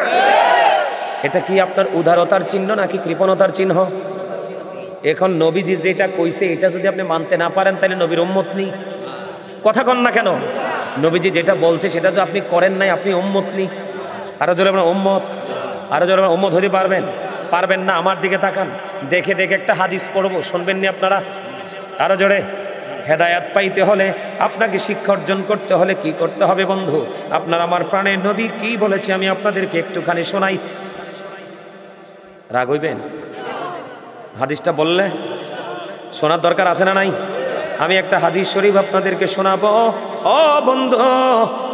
এটা কি আপনার উদারতার চিহ্ন নাকি কৃপণতার চিহ্ন? এখন নবীজি যেটা কইছে এটা যদি আপনি মানতে না পারেন, তাহলে নবীর উম্মত নেই। কথা কন না কেন? নবীজি যেটা বলছে সেটা যদি আপনি করেন নাই, আপনি উম্মত নেই। আরো জোরে আপনার উম্মত, আরো জোরে আপনার উম্মত হতে পারবেন? পারবেন না। আমার দিকে তাকান, দেখে দেখে একটা হাদিস পড়বো, শুনবেন নি আপনারা? আরো জোরে। হেদায়াত পাইতে হলে, আপনাকে শিক্ষা অর্জন করতে হলে কি করতে হবে বন্ধু? আপনার আমার প্রাণের নবী কি বলেছে আমি আপনাদেরকে একটুখানি শোনাই। রাগ হইবেন? হাদিসটা বললে শোনার দরকার আছে না নাই? আমি একটা হাদিস শরীফ আপনাদেরকে শোনাবো। ও বন্ধু,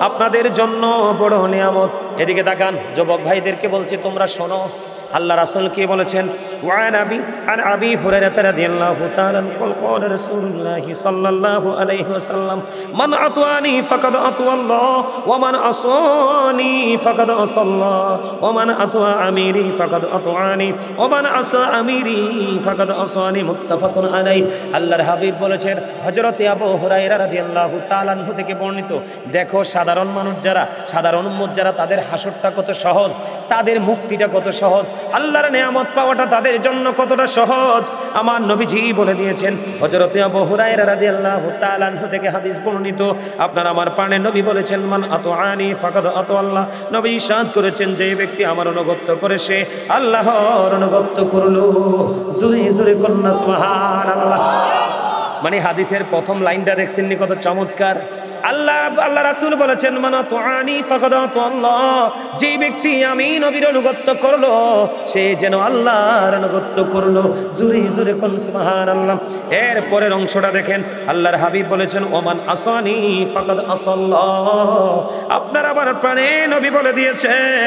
আপনাদের জন্য বড় নিয়ামত। এদিকে তাকান, যুবক ভাইদেরকে বলছি তোমরা শোনো। আল্লাহ রাসূল কি বলেছেন? আন আবি হুরায়রা রাদিয়াল্লাহু তাআলা ক্বালা রাসূলুল্লাহ সাল্লাল্লাহু আলাইহি ওয়াসাল্লাম মান আতানি ফাকাদ আতাল্লাহ ওয়া মান আসানি ফাকাদ আসাল্লাহ ওয়া মান আতা আমিরি ফাকাদ আতানি ওয়া মান আসা আমিরি ফাকাদ আসানি। মুত্তাফাকুন আলাইহি। আল্লাহর হাবিব বলেছেন, হযরতে আবু হুরায়রা রাদিয়াল্লাহু তাআলা আনহু থেকে বর্ণিত, দেখো সাধারণ মানুষ যারা, সাধারণ উম্মত যারা, তাদের হাসরটা কত সহজ, তাদের মুক্তিটা কত সহজ, আল্লাহর নিয়ামত পাওয়াটা তাদের জন্য কতটা সহজ আমার নবীজি বলে দিয়েছেন। হযরতে আবু হুরায়রা রাদিয়াল্লাহু তাআলা আনহু থেকে হাদিস বর্ণিত, আপনার আমার প্রাণের নবী বলেছেন, মান আতাআনি ফাকাদ আতাল্লাহ। নবী ইরশাদ করেছেন, যে ব্যক্তি আমার অনুগত করে সে আল্লাহর অনুগত করলো। জোরে জোরে কন্যা সুবহানাল্লাহ। মানে হাদিসের প্রথম লাইনটা দেখছেন নি কত চমৎকার। আল্লাহ রাসূল বলেছেন, মান আতাআনি ফাকাদ আতাল্লাহ, যে ব্যক্তি আমি নবীর অনুগত করলো সে যেন আল্লাহর অনুগত করলো। জোরে জোরে কোন সুবহানাল্লাহ। এর পরের অংশটা দেখেন, আল্লাহর হাবিব বলেছেন, ওমান আসানি ফাকাদ আসাল্লাহ। আপনার আবার প্রাণে নবী বলে দিয়েছেন,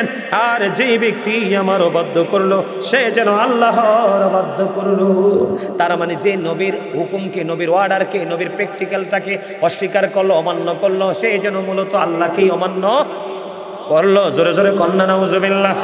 আর যে ব্যক্তি আমার অবাধ্য করলো সে যেন আল্লাহর অবাধ্য করলো। তার মানে যে নবীর হুকুমকে, নবীর অর্ডারকে, নবীর প্র্যাকটিক্যালটাকে অস্বীকার করলো, অমান্য করলো, সে যেন মূলত আল্লাহকেই অমান্য করলো। জোরে জোরে কন্যা নাউজুবিল্লাহ।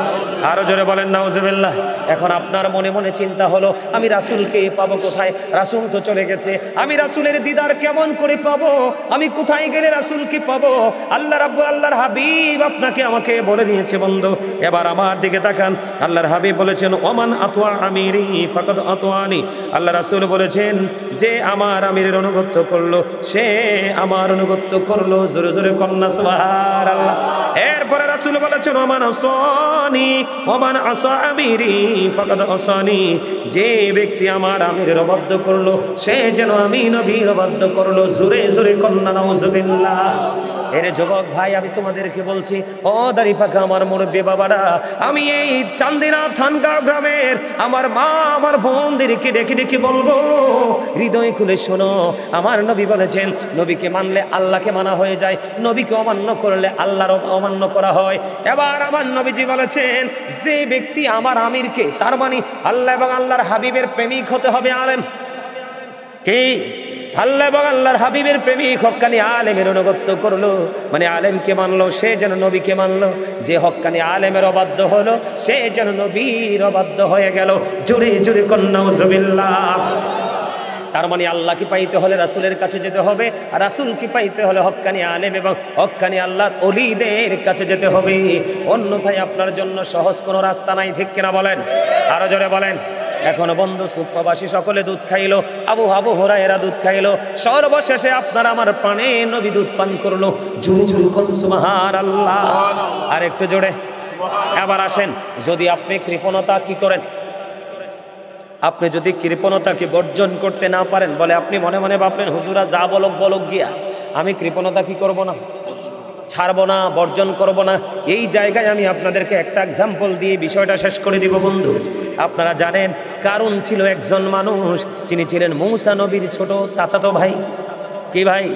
আরো জোরে বলেন নাউজুবিল্লাহ। এখন আপনার মনে মনে চিন্তা হলো, আমি রাসূলকে পাবো কোথায়? রাসূল তো চলে গেছে, আমি রাসূলের দিদার কেমন করে পাবো? আমি কোথায় গেলে রাসূলকে পাবো? আল্লাহর হাবিব আপনাকে আমাকে বলে দিয়েছে বন্ধু। এবার আমার দিকে তাকান, আল্লাহর হাবিব বলেছেন, ওমান আতওয়া আমিরি ফাকাদ আতওয়ানি। আল্লাহ রাসূল বলেছেন, যে আমার আমিরের অনুগত করলো সে আমার অনুগত করলো। জোরে জোরে কন্যা সুবহানাল্লাহ। এরপরে রাসূল বলেছেন, ওমান আসানি ওমান আসা আমিরি ফাকাদ আসানি, যে ব্যক্তি আমার আমিরের অবাধ্য করলো সে যেন আমি নবীর অবাধ্য করলো। জোরে জোরে কন্যা নাউজুবিল্লাহ। এর যুবক ভাই, আমি তোমাদেরকে বলছি, ও দাড়ি পাকা আমার মুরব্বি বাবারা, আমি এই চান্দিনা থানগাঁও গ্রামের আমার মা আমার বোনদেরকে ডেকে ডেকে বলবো, হৃদয় খুলে শোনো। আমার নবী বলেছেন, নবীকে মানলে আল্লাহকে মানা হয়ে যায়, নবীকে অমান্য করলে আল্লাহর অমান্য করা হয়। এবার আমার নবীজি বলেছেন, যে ব্যক্তি আমার আমিরকে, তার মানে আল্লাহ এবং আল্লাহর হাবিবের প্রেমিক হতে হবে আলেম। কি? আল্লাহ এবং আল্লাহর হাবিবের প্রেমিক হক্কানি আলেমের অনুগত করলো, মানে আলেমকে মানলো, সে যেন নবীকে মানলো। যে হক্কানি আলেমের অবাধ্য হলো সে যেন নবীর অবাধ্য হয়ে গেল। জোরে জোরে কন্যা নাউজুবিল্লাহ। তার মানে আল্লাহকে পাইতে হলে রাসূলের কাছে যেতে হবে, আর রাসূলকে পাইতে হলে হক্কানি আলেম এবং হক্কানি আল্লাহর ওলিদের কাছে যেতে হবে। অন্যথায় আপনার জন্য সহজ কোনো রাস্তা নাই। ঠিক কিনা বলেন? আরো জোরে বলেন। এখন বন্ধু, সুফাবাসী সকলে দুধ খাইলো, আবু হুরায়রা দুধ খাইলো, সর্বশেষে আপনার আমার পানে নবী দুধ পান করলো। জোরে জোরে কোন সুবহানাল্লাহ। আর একটু জোরে। এবার আসেন, যদি আপনি কৃপণতা কি করেন, আপনি যদি কৃপণতাকে বর্জন করতে না পারেন, বলে আপনি মনে মনে ভাবলেন, হুজুরা যা বলক গিয়া, আমি কৃপণতা কি করব না, ছাড়বো না, বর্জন করব না। এই জায়গায় আমি আপনাদেরকে একটা এক্সাম্পল দিয়ে বিষয়টা শেষ করে দিব বন্ধু। আপনারা জানেন, কারণ ছিল একজন মানুষ, যিনি ছিলেন মূসা নবীর ছোট চাচাতো ভাই। কি ভাই?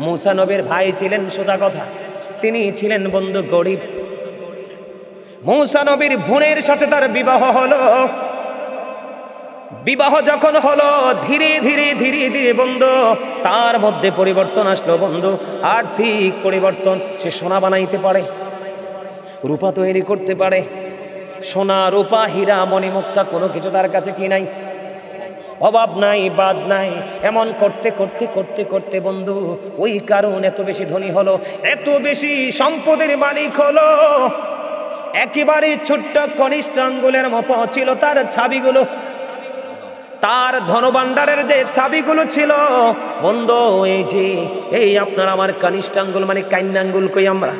মূসা নবীর ভাই ছিলেন, সোজা কথা, তিনি ছিলেন বন্ধু গরিব। মূসা নবীর বোনের সাথে তার বিবাহ হলো। বিবাহ যখন হলো, ধীরে ধীরে ধীরে ধীরে বন্ধু তার মধ্যে পরিবর্তন আসলো বন্ধু, আর্থিক পরিবর্তন। সে সোনা বানাইতে পারে, রূপা তৈরি করতে পারে, সোনা রূপা হীরা মণিমুক্তা কোনো কিছু তার কাছে কি নাই, অভাব নাই, বাদ নাই। এমন করতে করতে করতে করতে বন্ধু ওই কারণ এত বেশি ধনী হলো, এত বেশি সম্পদের মালিক হলো, একেবারে ছোট্ট কনিষ্ঠ আঙ্গুলের মতো ছিল তার ছাবিগুলো। তার ধনভাণ্ডারের যে চাবিগুলো ছিল বন্ধু, এই যে এই আপনার আমার কনিষ্ঠ আঙ্গুল মানে কান্নাঙ্গুল কই আমরা,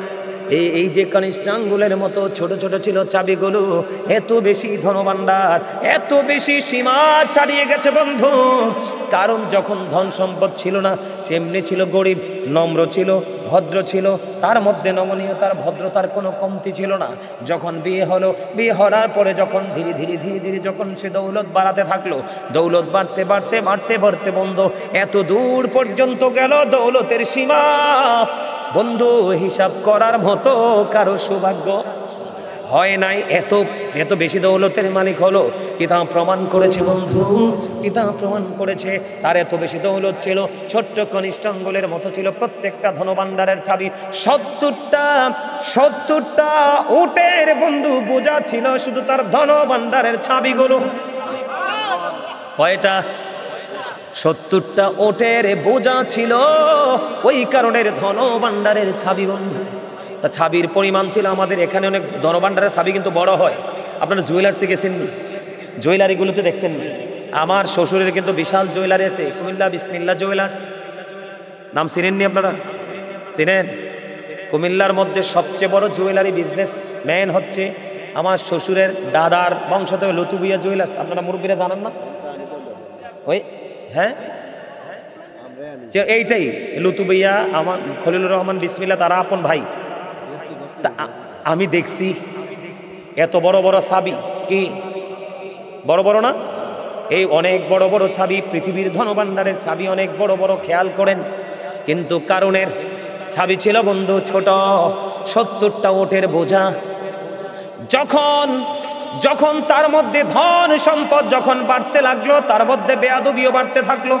এই যে কনিষ্ঠ আঙ্গুলের মতো ছোট ছোট ছিল চাবিগুলো, এত বেশি ধনভাণ্ডার, এত বেশি সীমা ছাড়িয়ে গেছে বন্ধু। কারণ যখন ধন সম্পদ ছিল না, সে এমনি ছিল গরিব, নম্র ছিল, ভদ্র ছিল, তার মধ্যে নমনীয়তার ভদ্রতার কোনো কমতি ছিল না। যখন বিয়ে হলো, বিয়ে হওয়ার পরে যখন ধীরে ধীরে ধীরে ধীরে যখন সে দৌলত বাড়াতে থাকলো, দৌলত বাড়তে বাড়তে বাড়তে বাড়তে বন্ধু এত দূর পর্যন্ত গেল দৌলতের সীমা। বন্ধু হিসাব করার মতো কারো সৌভাগ্য হয় নাই, এত এত বেশি দৌলতের মালিক হলো। কিতাব প্রমাণ করেছে বন্ধু, কিতাব প্রমাণ করেছে তার এত বেশি দৌলত ছিল, ছোট্ট কনিষ্ঠ আঙ্গুলের মতো ছিল প্রত্যেকটা ধনভাণ্ডারের চাবি। 70টা উটের বন্ধু বোঝা ছিল শুধু তার ধনভাণ্ডারের চাবিগুলো। কয়টা? 70টা ওটের বোঝা ছিল, ওই কারণের ধনভাণ্ডারের চাবি বন্ধু। তা ছাবির পরিমাণ ছিল আমাদের এখানে অনেক, ধনভাণ্ডারের ছাবি কিন্তু বড় হয়। আপনারা জুয়েলার্সে গেছেন, জুয়েলারিগুলোতে দেখছেন। আমার শ্বশুরের কিন্তু বিশাল জুয়েলারি আছে, কুমিল্লা বিসমিল্লা জুয়েলার্স, নাম চিনেননি আপনারা? চিনেন? কুমিল্লার মধ্যে সবচেয়ে বড় জুয়েলারি বিজনেস ম্যান হচ্ছে আমার শ্বশুরের দাদার বংশতে লতুবিয়া জুয়েলার্স। আপনারা মুরব্বীরা জানান না? ওই হ্যাঁ, এইটাই লতুবিয়া, আমার খলিলুর রহমান বিসমিল্লা তারা আপন ভাই। তা আমি দেখছি এত বড় বড় ছাবি, কি বড় বড় না? এই অনেক বড় বড় ছাবি, পৃথিবীর ধনভাণ্ডারের ছাবি অনেক বড় বড়, খেয়াল করেন। কিন্তু কারণের ছাবি ছিল বন্ধু ছোট, 70টা ওটের বোঝা। যখন যখন তার মধ্যে ধন সম্পদ যখন বাড়তে লাগলো, তার মধ্যে বেয়াদবিও বাড়তে থাকলো,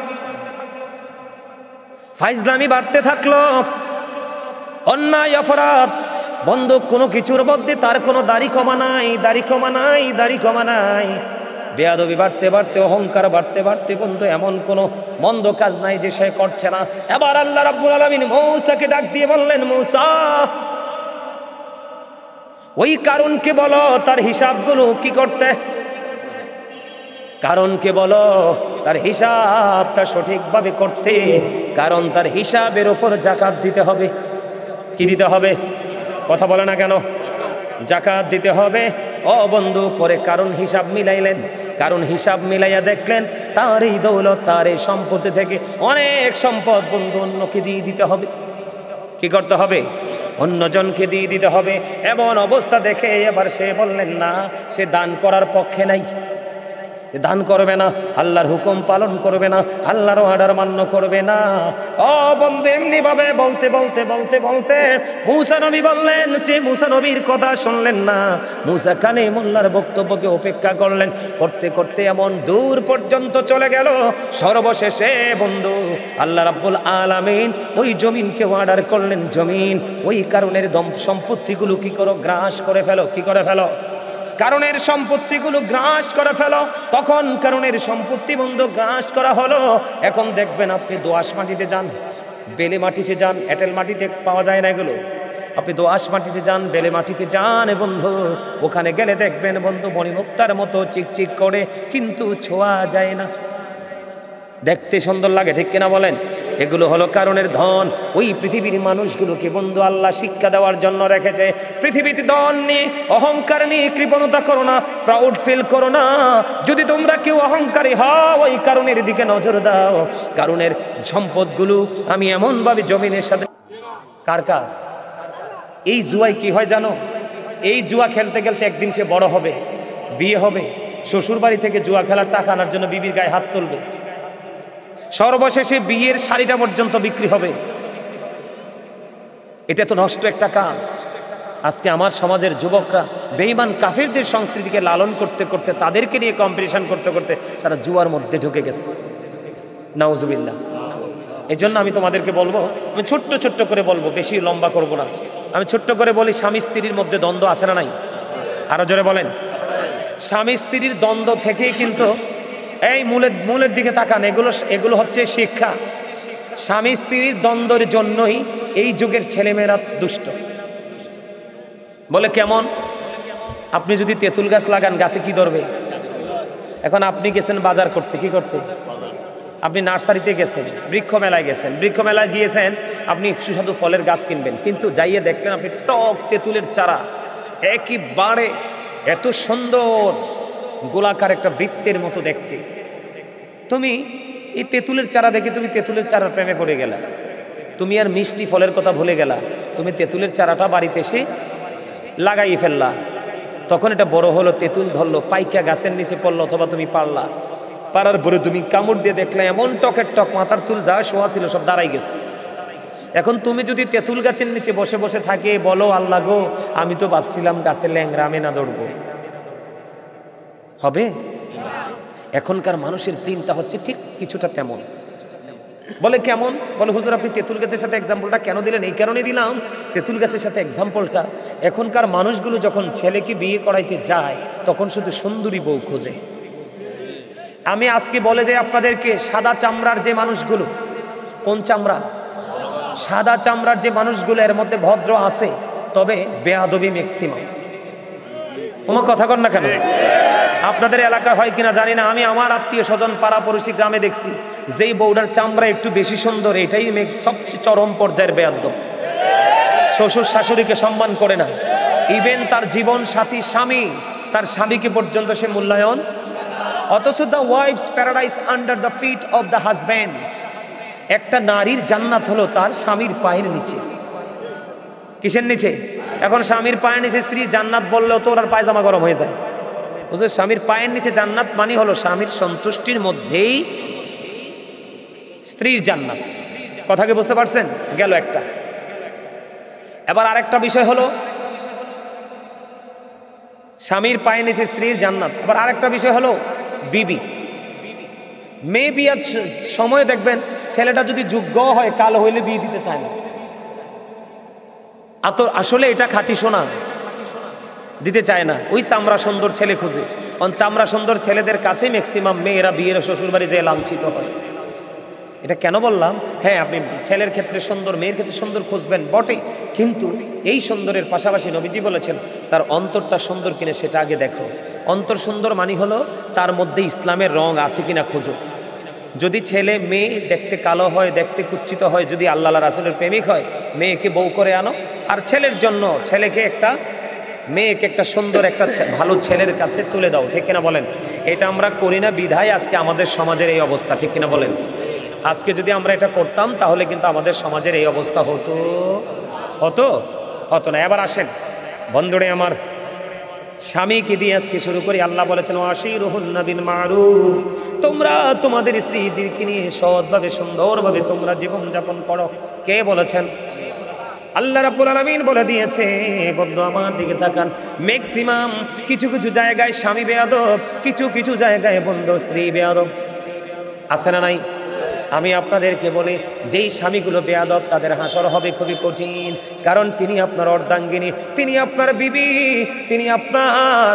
ফাইজলামি বাড়তে থাকলো, অন্যায় অপরাধ বন্ধু কোনো কিছুর মধ্যে তার কোনো দাড়ি কমা নাই, দাড়ি কমা নাই, দাড়ি কমা নাই। বেয়াদবি বাড়তে বাড়তে, অহংকার বাড়তে বাড়তে বন্ধু এমন কোনো মন্দ কাজ নাই যে সে করছে না। এবার আল্লাহ রাব্বুল আলামিন মূসাকে ডাক দিয়ে বললেন, মূসা ওই কারণকে বলো তার হিসাবগুলো কি করতে, কারণকে বলো তার হিসাবটা সঠিকভাবে করতে। কারণ তার হিসাবের ওপর যাকাত দিতে হবে। কি দিতে হবে? কথা বলে না কেন? যাকাত দিতে হবে। ও বন্ধু, পরে কারণ হিসাব মিলাইলেন, কারণ হিসাব মিলাইয়া দেখলেন তার এই দৌলত, তার এই সম্পত্তি থেকে অনেক সম্পদ বন্ধু অন্যকে দিয়ে দিতে হবে। কি করতে হবে? অন্যজনকে দিয়ে দিতে হবে। এমন অবস্থা দেখে এবার সে বললেন না, সে দান করার পক্ষে নাই, দান করবে না, আল্লাহর হুকুম পালন করবে না, আল্লাহর অর্ডার মান্য করবে না। ও বন্ধু, এমনি ভাবে বলতে বলতে বলতে বলতে মূসা নবী বললেন, যে মূসা নবীর কথা শুনলেন না, মূসা কানে মোল্লার বক্তব্যকে উপেক্ষা করলেন। করতে করতে এমন দূর পর্যন্ত চলে গেল, সর্বশেষে বন্ধু আল্লাহ রাব্বুল আলামিন ওই জমিনকে অর্ডার করলেন, জমিন ওই কারণের সম্পত্তিগুলো কি করো, গ্রাস করে ফেলো। কি করে ফেলো? কারণের সম্পত্তিগুলো গ্রাস করে ফেলো। তখন কারণের সম্পত্তি বন্ধু গ্রাস করা হলো। এখন দেখবেন আপনি দোআঁশ মাটিতে যান, বেলে মাটিতে যান, এঁটেল মাটিতে পাওয়া যায় না এগুলো। আপনি দোআঁশ মাটিতে যান, বেলে মাটিতে যান বন্ধু, ওখানে গেলে দেখবেন বন্ধু মণিমুক্তার মতো চিকচিক করে, কিন্তু ছোঁয়া যায় না, দেখতে সুন্দর লাগে, ঠিক কিনা বলেন? এগুলো হলো কারণের ধন। ওই পৃথিবীর মানুষগুলোকে বন্ধু আল্লাহ শিক্ষা দেওয়ার জন্য রেখেছে। পৃথিবীতে ধন নিয়ে, অহংকার নিয়ে কৃপণতা করো না, প্রাউড ফিল করো না। যদি তোমরা কেউ অহংকারী হও, ওই কারণের দিকে নজর দাও। কারণের সম্পদগুলো আমি এমনভাবে জমিনের সাথে, কার কাজ? এই জুয়ায় কি হয় জানো? এই জুয়া খেলতে খেলতে একদিন সে বড় হবে, বিয়ে হবে, শ্বশুর বাড়ি থেকে জুয়া খেলার টাকা আনার জন্য বিবির গায়ে হাত তুলবে, সর্বশেষে বিয়ের শাড়িটা পর্যন্ত বিক্রি হবে। এটা তো নষ্ট একটা কাজ। আজকে আমার সমাজের যুবকরা বেঈমান কাফিরদের সংস্কৃতিকে লালন করতে করতে, তাদেরকে নিয়ে কম্পিটিশন করতে করতে তারা জুয়ার মধ্যে ঢুকে গেছে। নাউজুবিল্লাহ। এই জন্য আমি তোমাদেরকে বলবো, আমি ছোট্ট ছোট্ট করে বলবো, বেশি লম্বা করবো না। আমি ছোট্ট করে বলি, স্বামী স্ত্রীর মধ্যে দ্বন্দ্ব আছে না নাই? আরো জোরে বলেন। স্বামী স্ত্রীর দ্বন্দ্ব থেকেই কিন্তু এই মূলের দিকে তাকান, এগুলো হচ্ছে শিক্ষা। স্বামী স্ত্রীর দ্বন্দ্বের জন্যই এই যুগের ছেলেমেয়েরা দুষ্ট। বলে কেমন? আপনি যদি তেঁতুল গাছ লাগান, গাছে কি ধরবে? এখন আপনি গেছেন বাজার করতে, কি করতে? আপনি নার্সারিতে গেছেন, বৃক্ষ মেলায় গেছেন, বৃক্ষ মেলায় গিয়েছেন, আপনি সুস্বাদু ফলের গাছ কিনবেন, কিন্তু যাইয়ে দেখলেন আপনি টক তেঁতুলের চারা, একেবারে এত সুন্দর গোলাকার একটা বৃত্তের মতো দেখতে। তুমি এই তেঁতুলের চারা দেখে তুমি তেঁতুলের চারার প্রেমে পড়ে গেলা, তুমি আর মিষ্টি ফলের কথা ভুলে গেলা, তুমি তেঁতুলের চারাটা বাড়িতে এসে লাগাই ফেললা। তখন এটা বড় হলো, তেঁতুল ধরলো, পাইকা গাছের নিচে পড়লো, অথবা তুমি পারলা, পারার পরে তুমি কামড় দিয়ে দেখলে এমন টকের টক, মাথার চুল যা শোয়া ছিল সব দাঁড়াই গেছে। এখন তুমি যদি তেঁতুল গাছের নিচে বসে বসে থাকে বলো, আল্লাহ গো আমি তো ভাবছিলাম গাছের ল্যাংড়া, আমি না দৌড়বো, হবে? এখনকার মানুষের চিন্তা হচ্ছে ঠিক কিছুটা তেমন। বলে কেমন? বলে হুজুর আপনি তেঁতুল গাছের সাথে এক্সাম্পলটা কেন দিলেন? এই কারণে দিলাম, তেঁতুল গাছের সাথে এক্সাম্পলটা, এখনকার মানুষগুলো যখন ছেলেকে বিয়ে করাইতে যায় তখন শুধু সুন্দরী বউ খোঁজে। আমি আজকে বলে যাই আপনাদেরকে, সাদা চামড়ার যে মানুষগুলো, কোন চামড়া? সাদা চামড়ার যে মানুষগুলো, এর মধ্যে ভদ্র আছে, তবে বেয়াদবি ম্যাক্সিমাম। কোনো কথা কর না কেন? আপনাদের এলাকা হয় কিনা জানি না, আমি আমার আত্মীয় স্বজন পাড়াপড়শি গ্রামে দেখছি, যেই বউটার চামড়া একটু বেশি সুন্দর, এটাই সবচেয়ে চরম পর্যায়ের বেয়াদব। শ্বশুর শাশুড়িকে সম্মান করে না, ইভেন তার জীবন সাথী স্বামী, তার স্বামীকে পর্যন্ত সে মূল্যায়ন। অথচ the wife's paradise under the feet of the husband, একটা নারীর জান্নাত হলো তার স্বামীর পায়ের নিচে। কিসের নিচে? এখন স্বামীর পায়ের নিচে স্ত্রী জান্নাত বললেও তো ওর পায়জামা গরম হয়ে যায়। বুঝলে, স্বামীর পায়ের নিচে জান্নাত মানে হলো স্বামীর সন্তুষ্টির মধ্যেই স্ত্রীর জান্নাত। কথাকে বুঝতে পারছেন? গেল একটা। এবার আরেকটা বিষয় হলো স্বামীর পায়ের নিচে স্ত্রীর জান্নাত। এবার আরেকটা বিষয় হলো বিবি, মেয়ে বিয়ার সময় দেখবেন ছেলেটা যদি যোগ্য হয়, কালো হইলে বিয়ে দিতে চায় না। আসলে এটা খাঁটি সোনা, দিতে চায় না, ওই চামড়া সুন্দর ছেলে খুঁজে। চামড়া সুন্দর ছেলেদের কাছে ম্যাক্সিমাম মেয়েরা বিয়ের শ্বশুর বাড়ি যেয়ে লাঞ্ছিত হয়। এটা কেন বললাম? হ্যাঁ, আপনি ছেলের ক্ষেত্রে সুন্দর, মেয়ের ক্ষেত্রে সুন্দর খুঁজবেন বটে, কিন্তু এই সুন্দরের পাশাপাশি নবীজি বলেছেন তার অন্তরটা সুন্দর কিনা সেটা আগে দেখো। অন্তর সুন্দর মানে হলো তার মধ্যে ইসলামের রং আছে কিনা খোঁজো। যদি ছেলে মেয়ে দেখতে কালো হয়, দেখতে কুচ্ছিত হয়, যদি আল্লাহ রাসূলের প্রেমিক হয়, মেয়েকে বউ করে আনো। আর ছেলের জন্য মেয়েকে একটা সুন্দর একটা ভালো ছেলের কাছে তুলে দাও। ঠিক কিনা বলেন? এটা আমরা করি না বিধায় আজকে আমাদের সমাজের এই অবস্থা। ঠিক কিনা বলেন? আজকে যদি আমরা এটা করতাম তাহলে কিন্তু আমাদের সমাজের এই অবস্থা হতো না। এবার আসেন বন্ধুরে আমার, স্বামীকে দিয়ে আজকে শুরু করি। আল্লাহ বলেছেন ওয়াশিরুহুন্না বিল মারুফ, তোমরা তোমাদের স্ত্রীদেরকে নিয়ে সৎভাবে সুন্দরভাবে তোমরা জীবন যাপন করো। কে বলেছেন? আল্লাহ রাব্বুল আলামিন বলে দিয়েছে। বন্ধু আমার দিকে তাকান, ম্যাক্সিমাম কিছু কিছু জায়গায় স্বামী বেয়াদব, কিছু জায়গায় বন্ধু স্ত্রী বেয়াদব। আছে না নাই? আমি আপনাদেরকে বলি, যেই স্বামীগুলো বেয়াদব তাদের হাসর হবে খুবই কঠিন, কারণ তিনি আপনার অর্ধাঙ্গিনী, তিনি আপনার বিবি, তিনি আপনার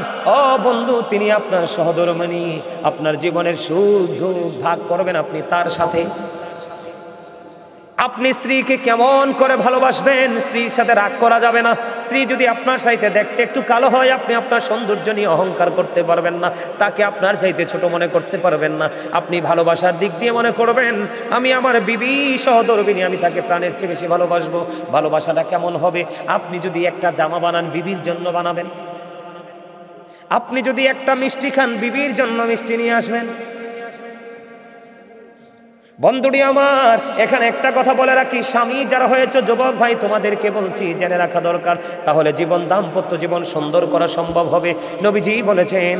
বন্ধু, তিনি আপনার সহধর্মিণী। আপনার জীবনের সুখ দুঃখ ভাগ করবেন আপনি তার সাথে। আপনি স্ত্রীকে কেমন করে ভালোবাসবেন, স্ত্রীর সাথে রাগ করা যাবে না। স্ত্রী যদি আপনার সাথে দেখতে একটু কালো হয়, আপনি আপনার সৌন্দর্য নিয়ে অহংকার করতে পারবেন না, তাকে আপনার চাইতে ছোট মনে করতে পারবেন না। আপনি ভালোবাসার দিক দিয়ে মনে করবেন আমি আমার বিবি সহধর্মিণী, আমি তাকে প্রাণের চেয়ে বেশি ভালোবাসবো। ভালোবাসাটা কেমন হবে? আপনি যদি একটা জামা বানান, বিবির জন্য বানাবেন। আপনি যদি একটা মিষ্টি খান, বিবির জন্য মিষ্টি নিয়ে আসবেন। বন্ধুটি আমার, এখানে একটা কথা বলে রাখি, স্বামী যারা হয়েছে যুবক ভাই, তোমাদেরকে বলছি জেনে রাখা দরকার, তাহলে দাম্পত্য জীবন সুন্দর করা সম্ভব হবে। নবীজি বলেছেন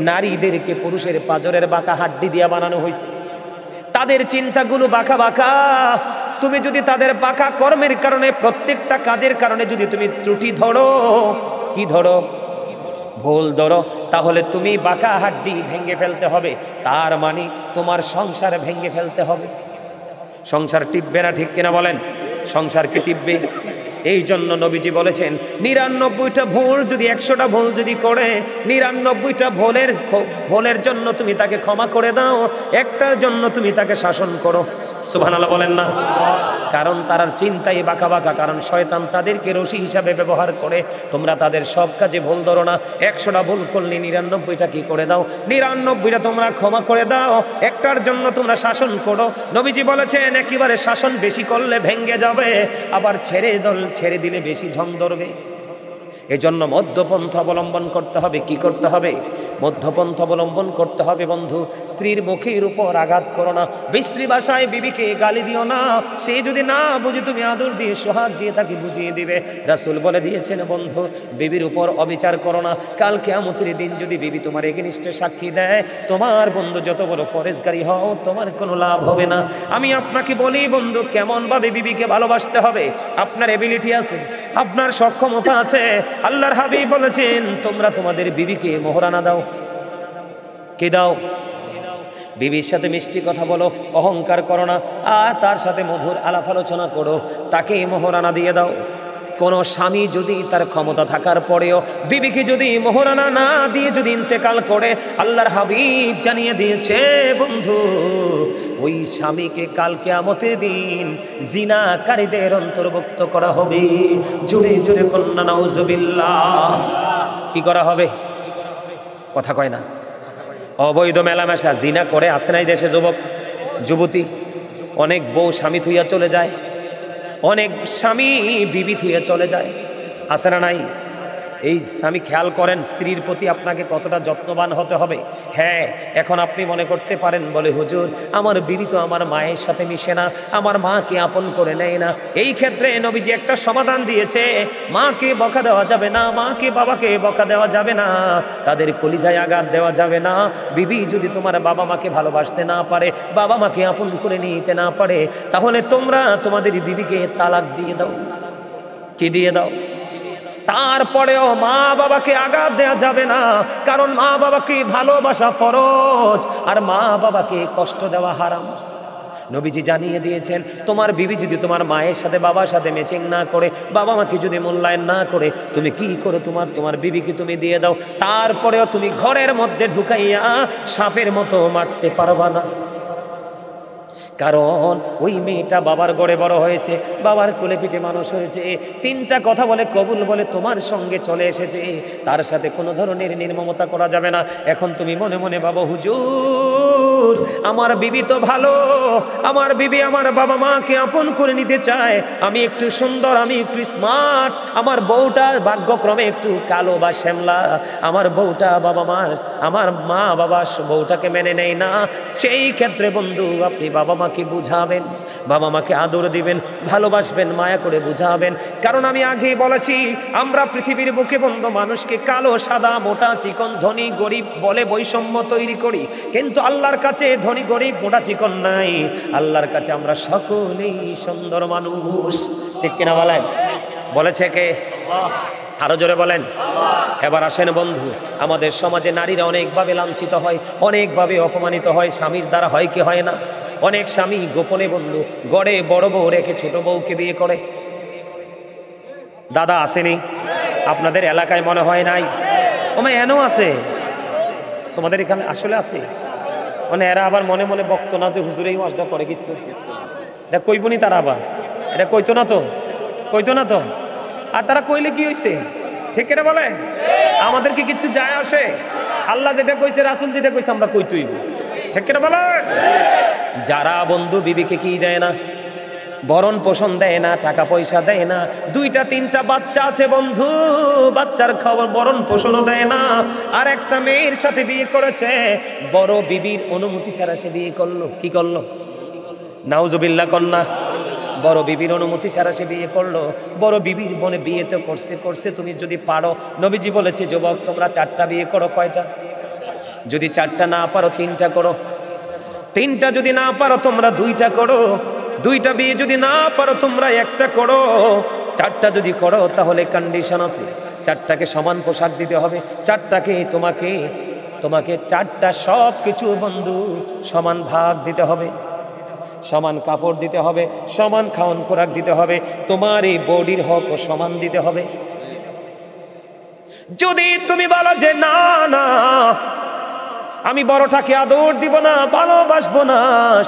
নারীদেরকে পুরুষের পাজরের বাঁকা হাড্ডি দিয়ে বানানো হয়েছে। তাদের চিন্তাগুলো বাঁকা বাঁকা। তুমি যদি তাদের বাঁকা কর্মের কারণে, প্রত্যেকটা কাজের কারণে যদি তুমি ত্রুটি ধরো, কি ধরো? ভুল ধরো, তাহলে তুমি বাঁকা হাড্ডি ভেঙে ফেলতে হবে। তার মানে তোমার সংসার ভেঙে ফেলতে হবে। সংসার টিকবে না। ঠিক কিনা বলেন? সংসার কি টিকবে? এই জন্য নবীজি বলেছেন ৯৯টা ভুল যদি ১০০টা ভুল যদি করে, ৯৯টা ভুলের জন্য তুমি তাকে ক্ষমা করে দাও, একটার জন্য তুমি তাকে শাসন করো। সুবহানাল্লাহ বলেন না? কারণ তার চিন্তাই বাঁকা বাঁকা, কারণ শয়তান তাদেরকে রশি হিসাবে ব্যবহার করে। তোমরা তাদের সব কাজে ভুল ধরো না। 100টা ভুল করলে 99টা কি করে দাও, 99টা তোমরা ক্ষমা করে দাও, একটার জন্য তোমরা শাসন করো। নবীজি বলেছেন একেবারে শাসন বেশি করলে ভেঙ্গে যাবে, আবার ছেড়ে দিলে বেশি ঝং ধরবে। এজন্য মধ্যপন্থা অবলম্বন করতে হবে। কি করতে হবে? মধ্যপন্থা অবলম্বন করতে হবে বন্ধু। স্ত্রীর মুখের উপর আঘাত করো না, বিশ্রী ভাষায় বিবিকে গালি দিও না। সে যদি না বুঝে তুমি আদর দিয়ে সোহাগ দিয়ে তাকে বুঝিয়ে দিবে। রাসূল বলে দিয়েছেন বন্ধু, বিবির উপর অবিচার করো না। কাল কিয়ামতের দিন যদি বিবি তোমার এগেইনস্টে সাক্ষী দেয়, তোমার বন্ধু যত বড় ফরেজগারি হও তোমার কোনো লাভ হবে না। আমি আপনাকে বলি বন্ধু, কেমন ভাবে বিবিকে ভালোবাসতে হবে। আপনার এবিলিটি আছে, আপনার সক্ষমতা আছে। আল্লাহর হাবিব বলেছেন তোমরা তোমাদের বিবিকে মোহরানা দাও। কে দাও? বিবির সাথে মিষ্টি কথা বলো, অহংকার করো না, আর তার সাথে মধুর আলাপ আলোচনা করো, তাকে মোহরানা দিয়ে দাও। কোন স্বামী যদি তার ক্ষমতা থাকার পরেও বিবিকে যদি মোহরানা না দিয়ে যদি ইন্তেকাল করে, আল্লাহর হাবিব জানিয়ে দিয়েছে বন্ধু, ওই স্বামীকে কাল কিয়ামতের দিন জিনাকারীদের অন্তর্ভুক্ত করা হবে। জোরে জোরে কন্যা নাউজুবিল্লাহ। কি করা হবে? কথা কয় না। অবৈধ মেলামেশা জিনা করে আসে নাই দেশে যুবক যুবতী, অনেক বউ স্বামী থুইয়া চলে যায়, অনেক স্বামী বিবি থুইয়া চলে যায়, আছে না নাই? এই স্বামী খেয়াল করেন স্ত্রীর প্রতি আপনাকে কতটা যত্নবান হতে হবে। হ্যাঁ, এখন আপনি মনে করতে পারেন বলে হুজুর আমার বিবি তো আমার মায়ের সাথে মিশে না, আমার মাকে আপন করে নেয় না। এই ক্ষেত্রে নবীজি একটা সমাধান দিয়েছে, মাকে বকা দেওয়া যাবে না, মাকে বাবাকে বকা দেওয়া যাবে না, তাদের কলিজায় আঘাত দেওয়া যাবে না। বিবি যদি তোমার বাবা মাকে ভালোবাসতে না পারে, বাবা মাকে আপন করে নিতে না পারে, তাহলে তোমরা তোমাদের বিবিকে তালাক দিয়ে দাও। কি দিয়ে দাও? তারপরেও মা বাবাকে আঘাত দেওয়া যাবে না, কারণ মা বাবাকে ভালোবাসা ফরজ, আর মা বাবাকে কষ্ট দেওয়া হারাম। নবীজি জানিয়ে দিয়েছেন তোমার বিবি যদি তোমার মায়ের সাথে বাবার সাথে ম্যাচিং না করে, বাবা মাকে যদি মূল্যায়ন না করে, তুমি কি করে তোমার বিবিকে তুমি দিয়ে দাও। তারপরেও তুমি ঘরের মধ্যে ঢুকাইয়া সাপের মতো মারতে পারবা না, কারণ ওই মেয়েটা বাবার ঘরে বড় হয়েছে, বাবার কোলে পিঠে মানুষ হয়েছে, 3টা কথা বলে কবুল বলে তোমার সঙ্গে চলে এসেছে, তার সাথে কোনো ধরনের নির্মমতা করা যাবে না। এখন তুমি মনে মনে ভাবো হুজুর আমার বিবি তো ভালো, আমার বিবি আমার বাবা মাকে আপন করে নিতে চায়, আমি একটু সুন্দর, আমি একটু স্মার্ট, আমার বউটা ভাগ্যক্রমে একটু কালো বা শ্যামলা, আমার বউটা আমার মা বাবা বউটাকে মেনে নেয় না। সেই ক্ষেত্রে বন্ধু আপনি বাবা মাকে বুঝাবেন, বাবা মাকে আদর দিবেন, ভালোবাসবেন, মায়া করে বুঝাবেন। কারণ আমি আগেই বলেছি আমরা পৃথিবীর বুকে বন্ধু মানুষকে কালো সাদা মোটা চিকন ধনী গরিব বলে বৈষম্য তৈরি করি, কিন্তু আল্লাহর কাছে ধনী গরিব মোটা চিকন নাই। আল্লাহর কাছে আমরা সকলেই সুন্দর মানুষ। ঠিক কিনা বলেন? বলেছে কে? আরো জোরে বলেন। এবার আসেন বন্ধু, আমাদের সমাজে নারীরা অনেকভাবে লাঞ্ছিত হয়, অনেকভাবে অপমানিত হয়, স্বামীর দ্বারা হয় কি হয় না? অনেক স্বামী গোপনে বন্ধু গড়ে বড় বউ রেখে ছোট বউকে বিয়ে করে। দাদা আসেনি? আপনাদের এলাকায় মনে হয় নাই? ওমায় এনও আছে, তোমাদের এখানে আসলে আছে। মানে এরা আবার মনে মনে বক্ত না যে হুজুর এই ওয়াজটা করে, কিন্তু এটা কইবনি তারা, আবার এটা কইতো না তো। আর তারা কইলে কি হয়েছে? ঠিক কিনা বলে? আমাদের কি কিচ্ছু যায় আসে? আল্লাহ যেটা কইছে, রাসূল যেটা কইছে আমরা কইতইব। ঠিক কিনা বলে? যারা বন্ধু বিবিকে কি দেয় না, ভরণ পোষণ দেয় না, টাকা পয়সা দেয় না, 2টা 3টা বাচ্চা আছে বন্ধু, বাচ্চার খবর ভরণ পোষণও দেয় না, আর একটা মেয়ের সাথে বিয়ে করেছে, বড় বিবির অনুমতি ছাড়া সে বিয়ে করলো। কি করলো? নাউজুবিল্লাহ কন্যা। বড় বিবির অনুমতি ছাড়া সে বিয়ে করলো। বড় বিবির মনে বিয়ে তো করছে। তুমি যদি পারো, নবীজি বলেছে যুবক তোমরা 4টা বিয়ে করো। কয়টা? যদি 4টা না পারো 3টা করো। 3টা যদি না পারো তোমরা 2টা করো। 2টা বিয়ে যদি না পারো তোমরা 1টা করো। 4টা যদি করো তাহলে কন্ডিশন আছে, 4টাকে সমান পোশাক দিতে হবে, 4টাকে তোমাকে 4টা সব কিছু বন্ধু সমান ভাগ দিতে হবে, সমান কাপড় দিতে হবে, সমান খাওয়ান খোরাক দিতে হবে, তোমার এই বডির হক সমান দিতে হবে। যদি তুমি বলো যে না আমি বড়টাকে আদর দিব না, ভালোবাসবো না,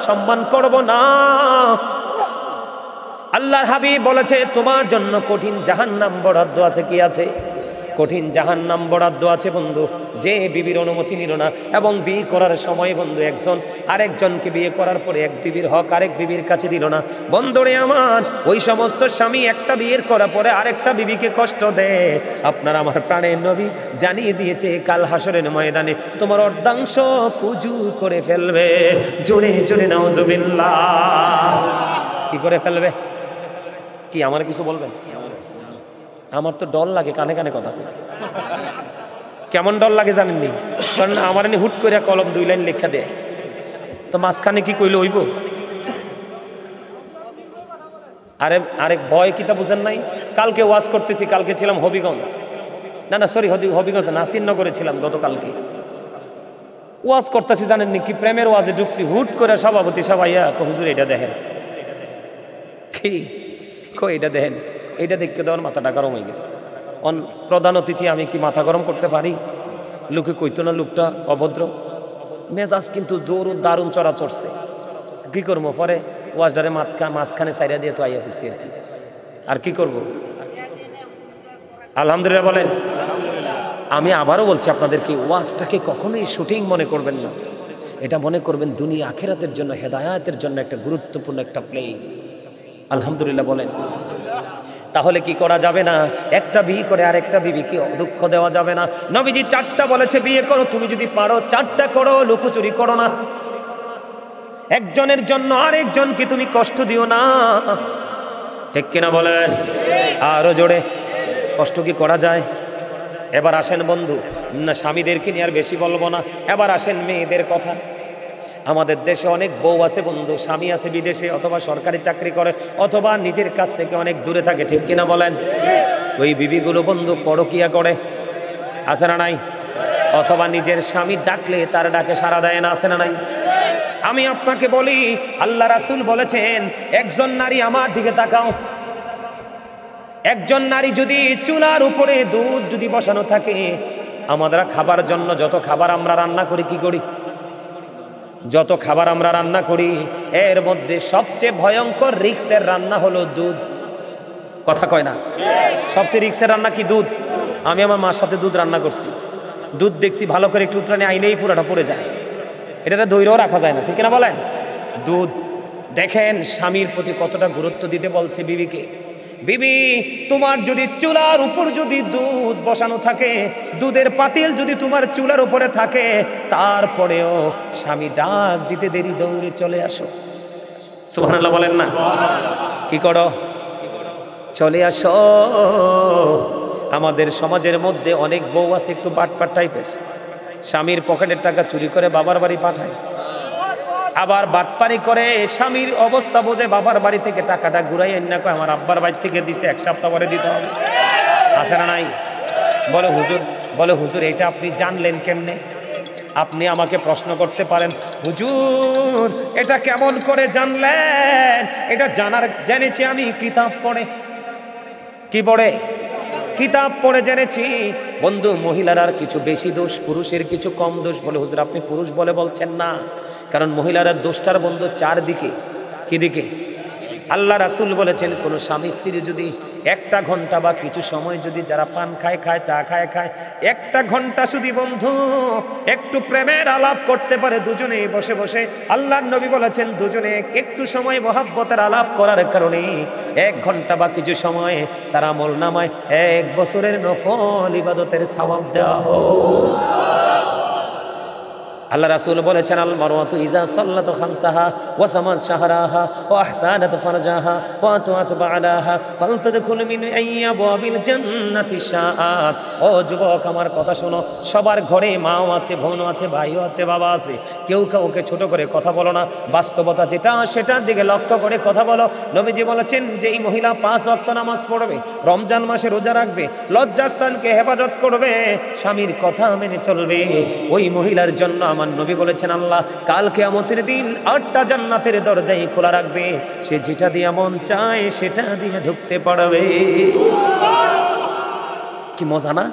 সম্মান করব না। আল্লাহর হাবিব বলেছে তোমার জন্য কঠিন জাহান্নাম বরাদ্দ আছে। কি আছে? কঠিন জাহান্নাম বরাদ্দ আছে বন্ধু। যে বিবির অনুমতি নিল না এবং বিয়ে করার সময় বন্ধু একজন আরেকজনকে বিয়ে করার পরে এক বিবির হক আরেক বিবির কাছে দিল না, বন্ধুরে আমার, ওই সমস্ত স্বামী একটা বিয়ের করার পরে আরেকটা বিবিকে কষ্ট দেয়, আপনার আমার প্রাণের নবী জানিয়ে দিয়েছে কাল হাসরের ময়দানে তোমার অর্ধাংশ কুজু করে ফেলবে। জোরে জোরে নাউজুবিল্লাহ। কি করে ফেলবে? কি আমার কিছু বলবেন? আমার তো ডর লাগে কানে কানে কথা বলে। কেমন ডর লাগে জানেননি? কারণ আমার এনে হুট করে কলম 2 লাইন লেখা দেয়, তো মাঝখানে কি কইলে হইব? আরেক ভয় কিতা বুঝেন নাই? কালকে ওয়াজ করতেছি, কালকে ছিলাম হবিগঞ্জ, না সরি হবিগঞ্জ নাসিরনগরে ছিলাম গতকালকে। ওয়াজ করতেছি জানেননি কি প্রেমের ওয়াজে ঢুকছি, হুট করে সভাপতি সবাইয়া হুজুর এটা দেখেন, কি এটা দেখেন, এইটা দেখতে দেওয়ার মাথাটা গরম হয়ে গেছে। প্রধান অতিথি, আমি কি মাথা গরম করতে পারি? লোকে কইতো না লোকটা অভদ্র, মেজাজ কিন্তু দারুণ চড়া চড়ছে। কি করবো? পরে ওয়াজডারে মাঝখানে সাইরা দিয়ে তো আইয়া ফুটছি আর কি করব? আলহামদুলিল্লাহ বলেন। আমি আবারও বলছি আপনাদেরকে, ওয়াজটাকে কখনোই শুটিং মনে করবেন না, এটা মনে করবেন দুনিয়া আখিরাতের জন্য, হেদায়াতের জন্য একটা গুরুত্বপূর্ণ একটা প্লেস। আলহামদুলিল্লাহ বলেন। তাহলে কি করা যাবে না? একটা বিয়ে করে আরেকটা বিবিকে দুঃখ দেওয়া যাবে না। নবীজি 4টা বলেছে বিয়ে করো, তুমি যদি পারো 4টা করো, লুকোচুরি করো না। একজনের জন্য আরেকজনকে তুমি কষ্ট দিও না, ঠিক কিনা বলেন? আরো জোরে। কষ্ট কি করা যায়? এবার আসেন বন্ধু, না স্বামীদেরকে নিয়ে আর বেশি বলবো না, এবার আসেন মেয়েদের কথা। আমাদের দেশে অনেক বউ আছে বন্ধু, স্বামী আছে বিদেশে, অথবা সরকারি চাকরি করে, অথবা নিজের কাছ থেকে অনেক দূরে থাকে, ঠিক কিনা বলেন? ওই বিবিগুলো বন্ধু পরকিয়া করে, আছে না নাই? অথবা নিজের স্বামী ডাকলে তার ডাকে সাড়া দেয় না, আছে না নাই? আমি আপনাকে বলি, আল্লাহ রাসূল বলেছেন, একজন নারী আমার দিকে তাকাও, একজন নারী যদি চুলার উপরে দুধ যদি বসানো থাকে, আমরা খাবার জন্য যত খাবার আমরা রান্না করি, কি করি? যত খাবার আমরা রান্না করি এর মধ্যে সবচেয়ে ভয়ঙ্কর রিক্সের রান্না হলো দুধ। কথা কয় না? সবচেয়ে রিক্সের রান্না কি? দুধ। আমি আমার মার সাথে দুধ রান্না করছি, দুধ দেখছি ভালো করে একটু উত্তরানি আইনেই পুরাটা পড়ে যায়, এটা ধৈর্যও রাখা যায় না, ঠিক না বলেন? দুধ দেখেন স্বামীর প্রতি কতটা গুরুত্ব দিতে বলছে বিবিকে। বিবি, তোমার যদি চুলার উপর যদি দুধ বসানো থাকে, দুধের পাতিল যদি তোমার চুলার উপরে থাকে, তারপরেও স্বামী ডাক দিতে দেরি দৌড়ে চলে আসো। সুবহানাল্লাহ বলেন না? কি করো? চলে আসো। আমাদের সমাজের মধ্যে অনেক বউ আছে একটু বাটপাট টাইপের, স্বামীর পকেটের টাকা চুরি করে বাবার বাড়ি পাঠায়, আবার বাটপারি করে স্বামীর অবস্থা বোঝে বাবার বাড়ি থেকে টাকাটা ঘুরাই না কয় আমার আব্বার বাড়ি থেকে দিছে, 1 সপ্তাহ পরে দিতে হবে, আছে না নাই? বলে হুজুর এটা আপনি জানলেন কেমনে? আপনি আমাকে প্রশ্ন করতে পারেন, হুজুর এটা কেমন করে জানলেন? এটা জেনেছি আমি কিতাব পড়ে। কি পড়ে? কিতাব পড়ে জেনেছি বন্ধু। মহিলার আর কিছু বেশি দোষ, পুরুষের কিছু কম দোষ। বলে হুজুর আপনি পুরুষ বলে বলছেন না, কারণ মহিলারা দোষটার বন্ধু 4 দিকে। কি দিকে? আল্লাহ রাসূল বলেছেন কোন স্বামী স্ত্রী যদি 1টা ঘন্টা বা কিছু সময় যদি যারা পান খায় চা খায় 1টা ঘন্টা শুধু বন্ধু একটু প্রেমের আলাপ করতে পারে দুজনে বসে বসে, আল্লাহর নবী বলেছেন দুজনে একটু সময় মহব্বতের আলাপ করার কারণে 1 ঘন্টা বা কিছু সময় তার আমলনামায় 1 বছরের নফল ইবাদতের সওয়াব দেওয়া হয়। আল্লাহ রাসূল বলেছেন আল মারওয়াতু ইজা সাল্লাতু খামসাহা ওয়া সামাত শাহরাহা ওয়া আহসানাত ফারজাহা ওয়া আতাত বা'লাহা ফালতাদখুল মিন আইয়াবিল জান্নাতি শাআত। ও যুবক আমার কথা শোনো, সবার ঘরে মাও আছে, বোনও আছে, ভাইও আছে, বাবা আছে, কেউ কাউকে ছোট করে কথা বলো না, বাস্তবতা যেটা সেটার দিকে লক্ষ্য করে কথা বলো। নবীজি বলেছেন যে এই মহিলা 5 ওয়াক্ত নামাজ পড়বে, রমজান মাসে রোজা রাখবে, লজ্জাস্থানকে হেফাজত করবে, স্বামীর কথা মেনে চলবে, ওই মহিলার জন্য আমার নবী বলেছেন আল্লাহ কাল কিয়ামতের দিন 8টা জান্নাতের দরজাই খোলা রাখবে, সে যেটা দিয়ে মন চায় সেটা দিয়ে ঢুকতে পারবে। কি মজা না?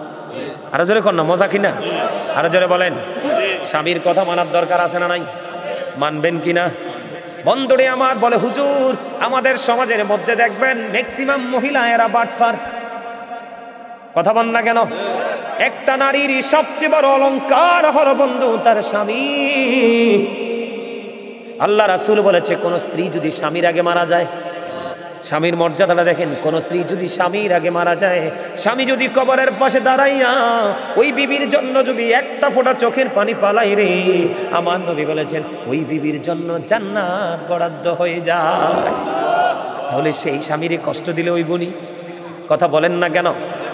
আরো জোরে কর না, মজা কিনা? আরো জোরে বলেন। স্বামীর কথা মানার দরকার আছে না নাই? মানবেন কিনা বন্ধুরে আমার? বলে হুজুর আমাদের সমাজের মধ্যে দেখবেন ম্যাক্সিমাম মহিলা এরা বাটপার। কথা বল না কেন? একটা নারীর সবচেয়ে বড় অলংকার হলো বন্ধু তার স্বামী। আল্লাহ রাসূল বলেছে কোন স্ত্রী যদি স্বামীর আগে মারা যায়, স্বামীর মর্যাদাটা দেখেন, কোন স্ত্রী যদি স্বামীর আগে মারা যায়, স্বামী যদি কবরের পাশে দাঁড়াইয়া ওই বিবির জন্য যদি একটা ফোঁটা চোখের পানি পালাই রে, আমার নবী বলেছেন ওই বিবির জন্য জান্নাত বরাদ্দ হয়ে যায়। তাহলে সেই স্বামীরে কষ্ট দিলে ওই গুণী? কথা বলেন না কেন?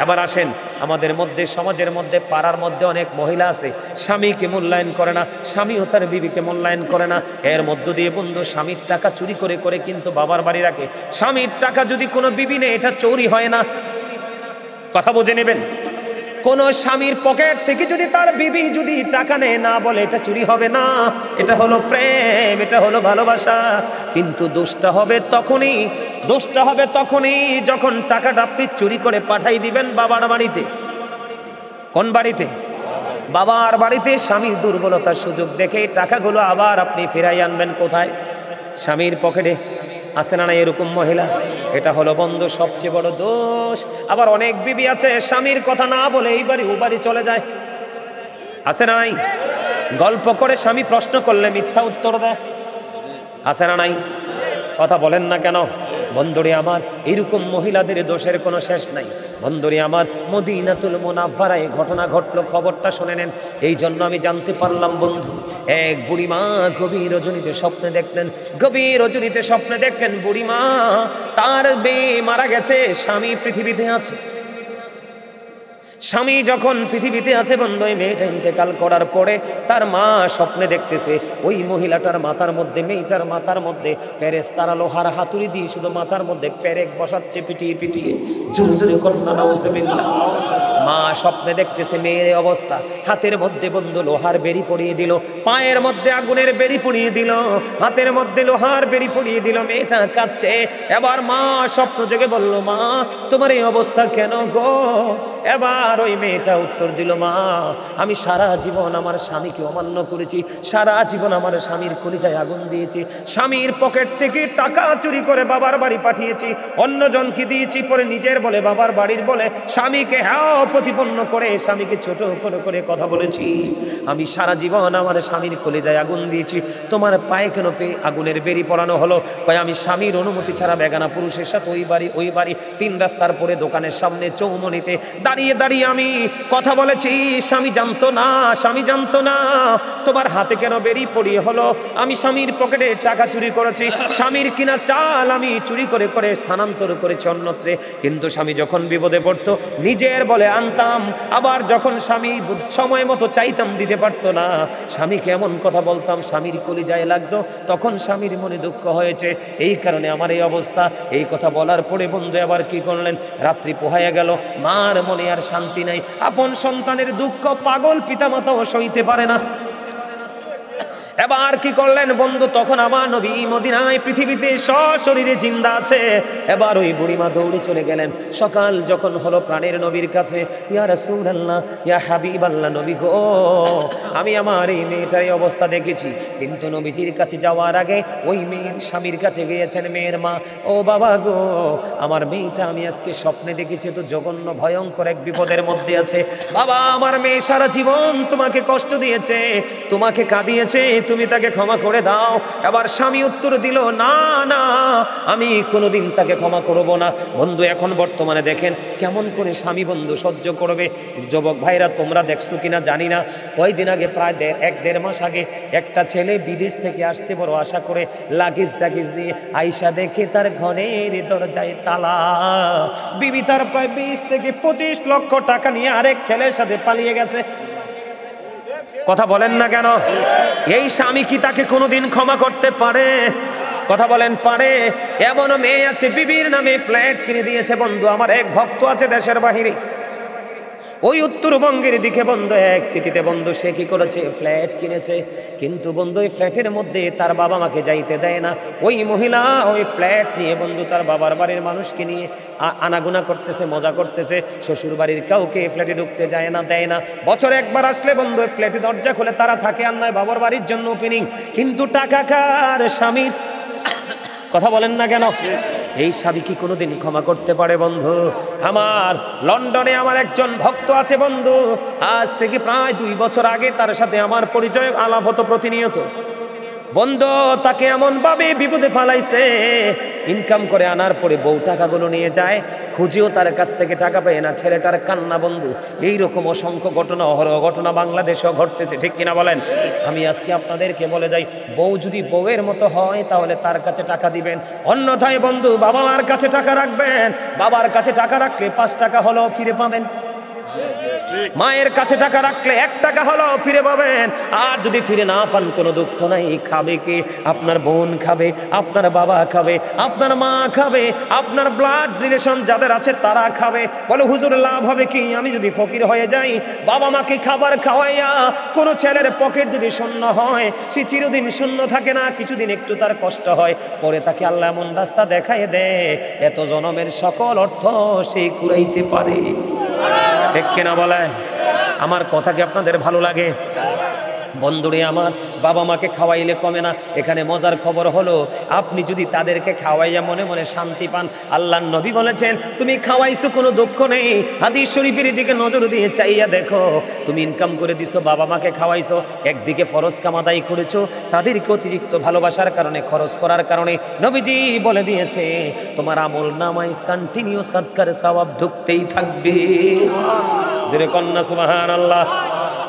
এবার আসেন, আমাদের মধ্যে সমাজের মধ্যে পাড়ার মধ্যে অনেক মহিলা আছে স্বামীকে মূল্যায়ন করে না, স্বামীও তার বিবিকে মূল্যায়ন করে না। এর মধ্য দিয়ে বন্ধু স্বামীর টাকা চুরি করে করে কিন্তু বাবার বাড়ি রাখে। স্বামীর টাকা যদি কোনো বিবি নেই, এটা চুরি হয় না। কথা বুঝে নেবেন। কোন স্বামীর পকেট থেকে যদি তার বিবি যদি টাকা নেয়, না বলে এটা চুরি হবে না, এটা হলো প্রেম, এটা হলো ভালোবাসা। কিন্তু দোষটা হবে তখনই যখন টাকাটা আপনি চুরি করে পাঠাই দিবেন বাবার বাড়িতে। কোন বাড়িতে? বাবার বাড়িতে। স্বামীর দুর্বলতার সুযোগ দেখে টাকাগুলো আবার আপনি ফিরাই আনবেন কোথায়? স্বামীর পকেটে। আছে না নাই এরকম মহিলা? এটা হলো বন্ধু সবচেয়ে বড় দোষ। আবার অনেক বিবি আছে স্বামীর কথা না বলে এই বাড়ি ও বাড়ি চলে যায়। আছে না নাই? গল্প করে স্বামী প্রশ্ন করলে মিথ্যা উত্তর দেয়। আছে না নাই? কথা বলেন না কেন? বন্ধুরে আমার, এরকম মহিলাদের দোষের কোনো শেষ নাই। বন্ধুরে আমার, মদিনাতুল মুনাওয়ারায় ঘটনা ঘটলো, খবরটা শুনে নেন। এই জন্য আমি জানতে পারলাম বন্ধু, এক বুড়িমা গভীর রজনীতে স্বপ্নে দেখলেন বুড়িমা তার মেয়ে মারা গেছে, স্বামী পৃথিবীতে আছে। স্বামী যখন পৃথিবীতে আছে বন্ধু, মেয়েটা ইন্তেকাল করার পরে তার মা স্বপ্নে দেখতেছে ওই মহিলাটার মাথার মধ্যে, মেয়েটার মাথার মধ্যে ফেরেশতারা লোহার হাতুড়ি দিয়ে শুধু মাথার মধ্যে পেরেক বসাচ্ছে, পিটিয়ে পিটিয়ে। জোরে জোরে কন্যা নাউজুবিল্লাহ। মা স্বপ্নে দেখতেছে মেয়ের অবস্থা, হাতের মধ্যে বন্ধু লোহার বেড়ি পরিয়ে দিল, পায়ের মধ্যে আগুনের বেড়ি পরিয়ে দিল, হাতের মধ্যে লোহার বেড়ি পরিয়ে দিল। মেয়েটা কাঁদছে। এবার মা স্বপ্ন জেগে বলল, মা তোমার এই অবস্থা কেন গো? এবার ওই মেয়েটা উত্তর দিল, মা আমি সারা জীবন আমার স্বামীকে অমান্য করেছি, সারা জীবন আমার স্বামীর কলিজায় আগুন দিয়েছি, স্বামীর পকেট থেকে টাকা চুরি করে বাবার বাড়ি পাঠিয়েছি, অন্যজনকে দিয়েছি, পরে নিজের বলে বাবার বাড়ির বলে স্বামীকে হ্যাঁ প্রতিপন্ন করে স্বামীকে ছোট করে কথা বলেছি। আমি সারা জীবন আমার স্বামীর কলিজায় আগুন দিয়েছি, তোমার পায়ে কেন আগুনের বেড়ি পরানো হলো? কয় আমি স্বামীর অনুমতি ছাড়া বেগানা পুরুষের সাথে ওই বাড়ি 3 রাস্তার পরে দোকানের সামনে চৌমনিতে দাঁড়িয়ে দাঁড়িয়ে আমি কথা বলেছি, স্বামী জানতো না। তোমার হাতে কেন বেরি পড়িয়ে হলো? আমি স্বামীর পকেটে টাকা চুরি করেছি, স্বামীর কিনা চাল আমি চুরি করে করে স্থানান্তর করেছি অন্যত্রে। কিন্তু স্বামী যখন বিপদে পড়তো নিজের বলে আনতাম, আবার যখন স্বামী সময় মতো চাইতাম দিতে পারতো না, স্বামীকে এমন কথা বলতাম স্বামীর কলিজায় লাগতো, তখন স্বামীর মনে দুঃখ হয়েছে, এই কারণে আমার এই অবস্থা। এই কথা বলার পরে বন্ধু আবার কি করলেন? রাত্রি পোহাইয়া গেল, মার মনে আর শান্তি নাই। আপন সন্তানের দুঃখ পাগল পিতামাতাও সইতে পারে না। এবার কি করলেন বন্ধু? তখন আমার নবী মদিনায় পৃথিবীতে সশরীরে জিন্দা আছে। এবার ওই বুড়িমা দৌড়ে চলে গেলেন। সকাল যখন হলো প্রাণের নবীর কাছে, ইয়া রাসূলুল্লাহ, ইয়া হাবিবাল্লাহ, নবী গো আমি আমার এই মেয়েটার এই অবস্থা দেখেছি। কিন্তু নবীজির কাছে যাওয়ার আগে ওই মেয়ের স্বামীর কাছে গিয়েছেন মেয়ের মা, ও বাবা গো আমার মেয়েটা আমি আজকে স্বপ্নে দেখেছি তো জঘন্য ভয়ঙ্কর এক বিপদের মধ্যে আছে। বাবা আমার মেয়ে সারা জীবন তোমাকে কষ্ট দিয়েছে, তোমাকে কাঁদিয়েছে, তুমি তাকে ক্ষমা করে দাও। এবার স্বামী উত্তর দিল, না না আমি কোনোদিন তাকে ক্ষমা করব না। বন্ধু এখন বর্তমানে দেখেন কেমন করে স্বামী বন্ধু সহ্য করবে। যুবক ভাইরা তোমরা দেখছো কিনা জানি না, কয়দিন আগে প্রায় 1-1.5 মাস আগে একটা ছেলে বিদেশ থেকে আসছে বড় আশা করে, লাগেজ নিয়ে আইসা দেখে তার ঘরের দরজায় তালা। বিবি তার প্রায় 20 থেকে 25 লক্ষ টাকা নিয়ে আরেক ছেলের সাথে পালিয়ে গেছে। কথা বলেন না কেন? এই স্বামী কি তাকে কোনোদিন ক্ষমা করতে পারে? কথা বলেন পারে? এমন মেয়ে আছে বিবির নামে ফ্ল্যাট কিনে দিয়েছে। বন্ধু আমার এক ভক্ত আছে দেশের বাহিরে, ওই উত্তরবঙ্গের দিকে বন্ধু এক সিটিতে বন্ধু সে কি করেছে, ফ্ল্যাট কিনেছে। কিন্তু বন্ধু ওই ফ্ল্যাটের মধ্যে তার বাবা মাকে যাইতে দেয় না। ওই মহিলা ওই ফ্ল্যাট নিয়ে বন্ধু তার বাবার বাড়ির মানুষকে নিয়ে আনাগুনা করতেছে, মজা করতেছে। শ্বশুর বাড়ির কাউকে ফ্ল্যাটে ঢুকতে যায় না, দেয় না। বছরে একবার আসলে বন্ধু ফ্ল্যাটে দরজা খুলে তারা থাকে, আর নয় বাবার বাড়ির জন্য ওপেনিং। কিন্তু টাকা কার? স্বামীর। কথা বলেন না কেন? এই স্বামী কি কোনোদিন ক্ষমা করতে পারে বন্ধু? আমার লন্ডনে আমার একজন ভক্ত আছে বন্ধু, আজ থেকে প্রায় 2 বছর আগে তার সাথে আমার পরিচয় আলাপ হতো প্রতিনিয়ত। বন্ধু তাকে এমন ভাবে বিপদে ফালাইছে, ইনকাম করে আনার পরে বউ টাকাগুলো নিয়ে যায়, খুঁজেও তার কাছ থেকে টাকা পায় না। ছেলেটার কান্না বন্ধু। এইরকম অসংখ্য ঘটনা, অহরহ ঘটনা বাংলাদেশেও ঘটতেছে, ঠিক কিনা বলেন? আমি আজকে আপনাদেরকে বলে যাই, বউ যদি বউয়ের মতো হয় তাহলে তার কাছে টাকা দিবেন, অন্যথায় বন্ধু বাবা মার কাছে টাকা রাখবেন। বাবার কাছে টাকা রাখলে 5 টাকা হলেও ফিরে পাবেন, মায়ের কাছে টাকা রাখলে 1 টাকা হলেও ফিরে পাবেন। আর যদি ফিরে না পান কোনো দুঃখ নাই। খাবে কে? আপনার বোন খাবে, আপনার বাবা খাবে, আপনার মা খাবে, আপনার ব্লাড রিলেশন যাদের আছে তারা খাবে। বলে হুজুর লাভ হবে কি? আমি যদি ফকির হয়ে যাই, বাবা মাকে খাবার খাওয়াইয়া কোনো ছেলের পকেট যদি শূন্য হয়, সে চিরদিন শূন্য থাকে না, কিছুদিন একটু তার কষ্ট হয়, পরে তাকে আল্লাহ এমন রাস্তা দেখায় দেয়, এত জনমের সকল অর্থ সে কুড়াইতে পারে। ঠিক কিনা বলেন? আমার কথা কি আপনাদের ভালো লাগে? বন্ধুরে আমার, বাবা মাকে খাওয়াইলে কমে না। এখানে মজার খবর হলো, আপনি যদি তাদেরকে খাওয়াইয়া মনে মনে শান্তি পান, আল্লাহর নবী বলেছেন তুমি খাওয়াইছো কোনো দুঃখ নেই। হাদিস শরীফের দিকে নজর দিয়ে চাইয়া দেখো, তুমি ইনকাম করে দিছো, বাবা মাকে খাওয়াইছো, একদিকে ফরজ কাম আদায় করেছো, তাদেরকে অতিরিক্ত ভালোবাসার কারণে, খরচ করার কারণে নবীজি বলে দিয়েছে তোমার আমল নামায় কন্টিনিউ সদকার সওয়াব ঢুকতেই থাকবে। জোরে কন্যা সুবহানাল্লাহ।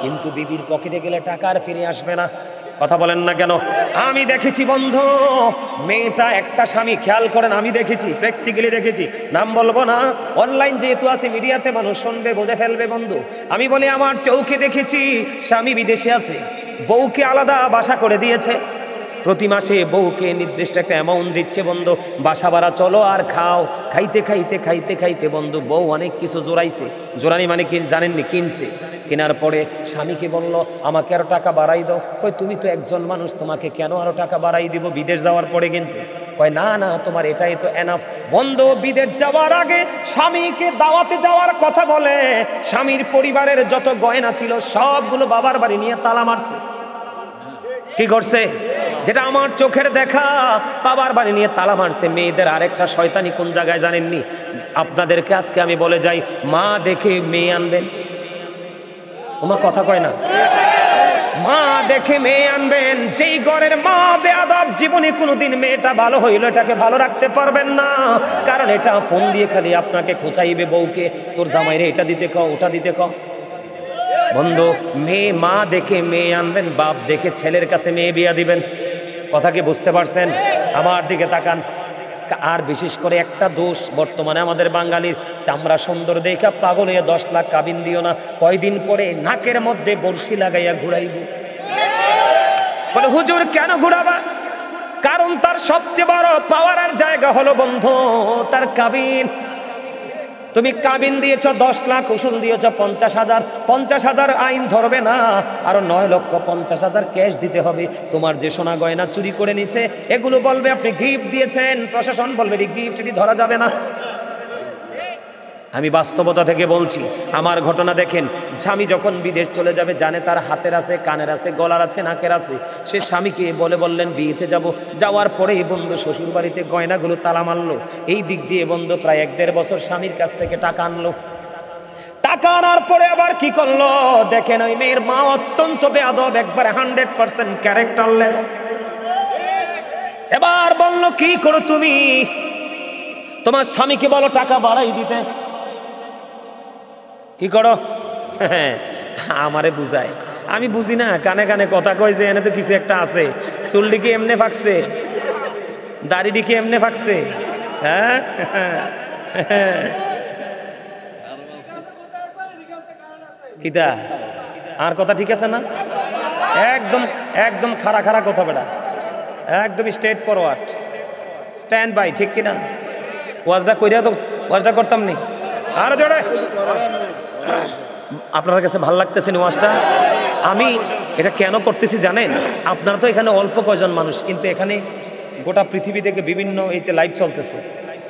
কিন্তু বিবির পকেটে গেলে টাকা আর ফিরে আসবে না। কথা বলেন না কেন? আমি দেখেছি বন্ধু, মেয়েটা একটা স্বামী, খেয়াল করেন, আমি দেখেছি, প্র্যাকটিক্যালি দেখেছি, নাম বলবো না, অনলাইন যেহেতু আছে মিডিয়াতে মানুষ শুনবে, বুঝে ফেলবে বন্ধু। আমি বলি আমার চোখে দেখেছি, স্বামী বিদেশে আছে, বউকে আলাদা বাসা করে দিয়েছে, প্রতি মাসে বউকে নির্দিষ্ট একটা অ্যামাউন্ট দিচ্ছে বন্ধু, বাসা ভাড়া চলো আর খাও। খাইতে খাইতে খাইতে খাইতে বন্ধু বউ অনেক কিছু জোড়াইছে। জোড়ানি মানে কি জানেননি? কিনছে। কেনার পরে স্বামীকে বলল আমাকে আরো টাকা বাড়াই দাও। কই তুমি তো একজন মানুষ, তোমাকে কেন আরো টাকা বাড়াই দিব বিদেশ যাওয়ার পরে? কিন্তু কয় না না, তোমার এটাই তো এনাফ। বন্ধু বিদেশ যাওয়ার আগে স্বামীকে দাওয়াতে যাওয়ার কথা বলে স্বামীর পরিবারের যত গয়না ছিল সবগুলো বাবার বাড়ি নিয়ে তালা মারছে। কি করছে? যেটা আমার চোখের দেখা, বাবার বাড়ি নিয়ে তালা মারছে। মেয়েদের আরেকটা শয়তানি কোন জায়গায় জানেননি? আপনাদেরকে আজকে আমি বলে যাই, মা দেখে মেয়ে আনবেন। ওমা কথা কয় না। মা দেখে মেয়ে আনবেন। যেই ঘরের মা বেয়াদব, জীবনে কোনোদিন মেয়েটা ভালো হইলো এটাকে ভালো রাখতে পারবেন না। কারণ এটা ফোন দিয়ে খালি আপনাকে খোঁচাইবে বউকে, তোর জামাইরে এটা দিতে ক, ওটা দিতে ক। বন্ধু মেয়ে, মা দেখে মেয়ে আনবেন, বাপ দেখে ছেলের কাছে মেয়ে বিয়া দিবেন। কথা কি বুঝতে পারছেন? আমার দিকে তাকান। আর বিশেষ করে একটা দোষ বর্তমানে আমাদের বাঙালির, চামড়া সুন্দর দেখা পাগল হয়ে 10 লাখ কাবিন দিও না, কয়দিন পরে নাকের মধ্যে বড়শি লাগাইয়া ঘুরাইব। বলে হুজুর কেন ঘুরাবা? কারণ তার সবচেয়ে বড় পাওয়ারের জায়গা হলো বন্ধু তার কাবিন। তুমি কাবিন দিয়েছ 10 লাখ, উসুল দিয়েছ 50,000, 50,000 আইন ধরবে না, আরো 9,50,000 ক্যাশ দিতে হবে। তোমার যে সোনা গয়না চুরি করে নিছে এগুলো বলবে আপনি গিফট দিয়েছেন, প্রশাসন বলবে গিফট, সেটি ধরা যাবে না। আমি বাস্তবতা থেকে বলছি, আমার ঘটনা দেখেন। স্বামী যখন বিদেশ চলে যাবে, জানে তার হাতের আছে, কানের আছে, গলার আছে, নাকের আছে, সে স্বামীকে বললেন বিয়েতে যাব। যাওয়ার পরেই বন্ধু শ্বশুর বাড়িতে গয়নাগুলো তালা মারলো। এই দিক দিয়ে বন্ধু প্রায় 1-1.5 বছর স্বামীর কাছ থেকে টাকা আনলো। টাকা আনার পরে আবার কি করলো দেখেন, ওই মেয়ের মা অত্যন্ত বেয়াদব, একবারে 100% ক্যারেক্টারলেস। এবার বললো কি করো তুমি? তোমার স্বামীকে বলো টাকা বাড়াই দিতে। কি করো? আমারে বুঝায়, আমি বুঝি না, কানে কানে কথা কয় যে এনে তো কিছু একটা আছে। চুলডিকে এমনে ফাঁকছে, দাড়িডিকে এমনে ফাঁকছে। হ্যাঁ কিতা আর কথা ঠিক আছে না? একদম একদম খাড়া খাড়া কথা বেটা, একদম স্ট্রেট ফরওয়ার্ড, স্ট্যান্ড বাই, ঠিক কিনা? ওয়াজটা কইরা তো ওয়াজটা করতাম নি। আর জোরে আপনার কাছে ভালো লাগতেছে ওয়াজটা? আমি এটা কেন করতেছি জানেন? আপনারা তো এখানে অল্প কয়জন মানুষ, কিন্তু এখানে গোটা পৃথিবী থেকে বিভিন্ন এই যে লাইভ চলতেছে,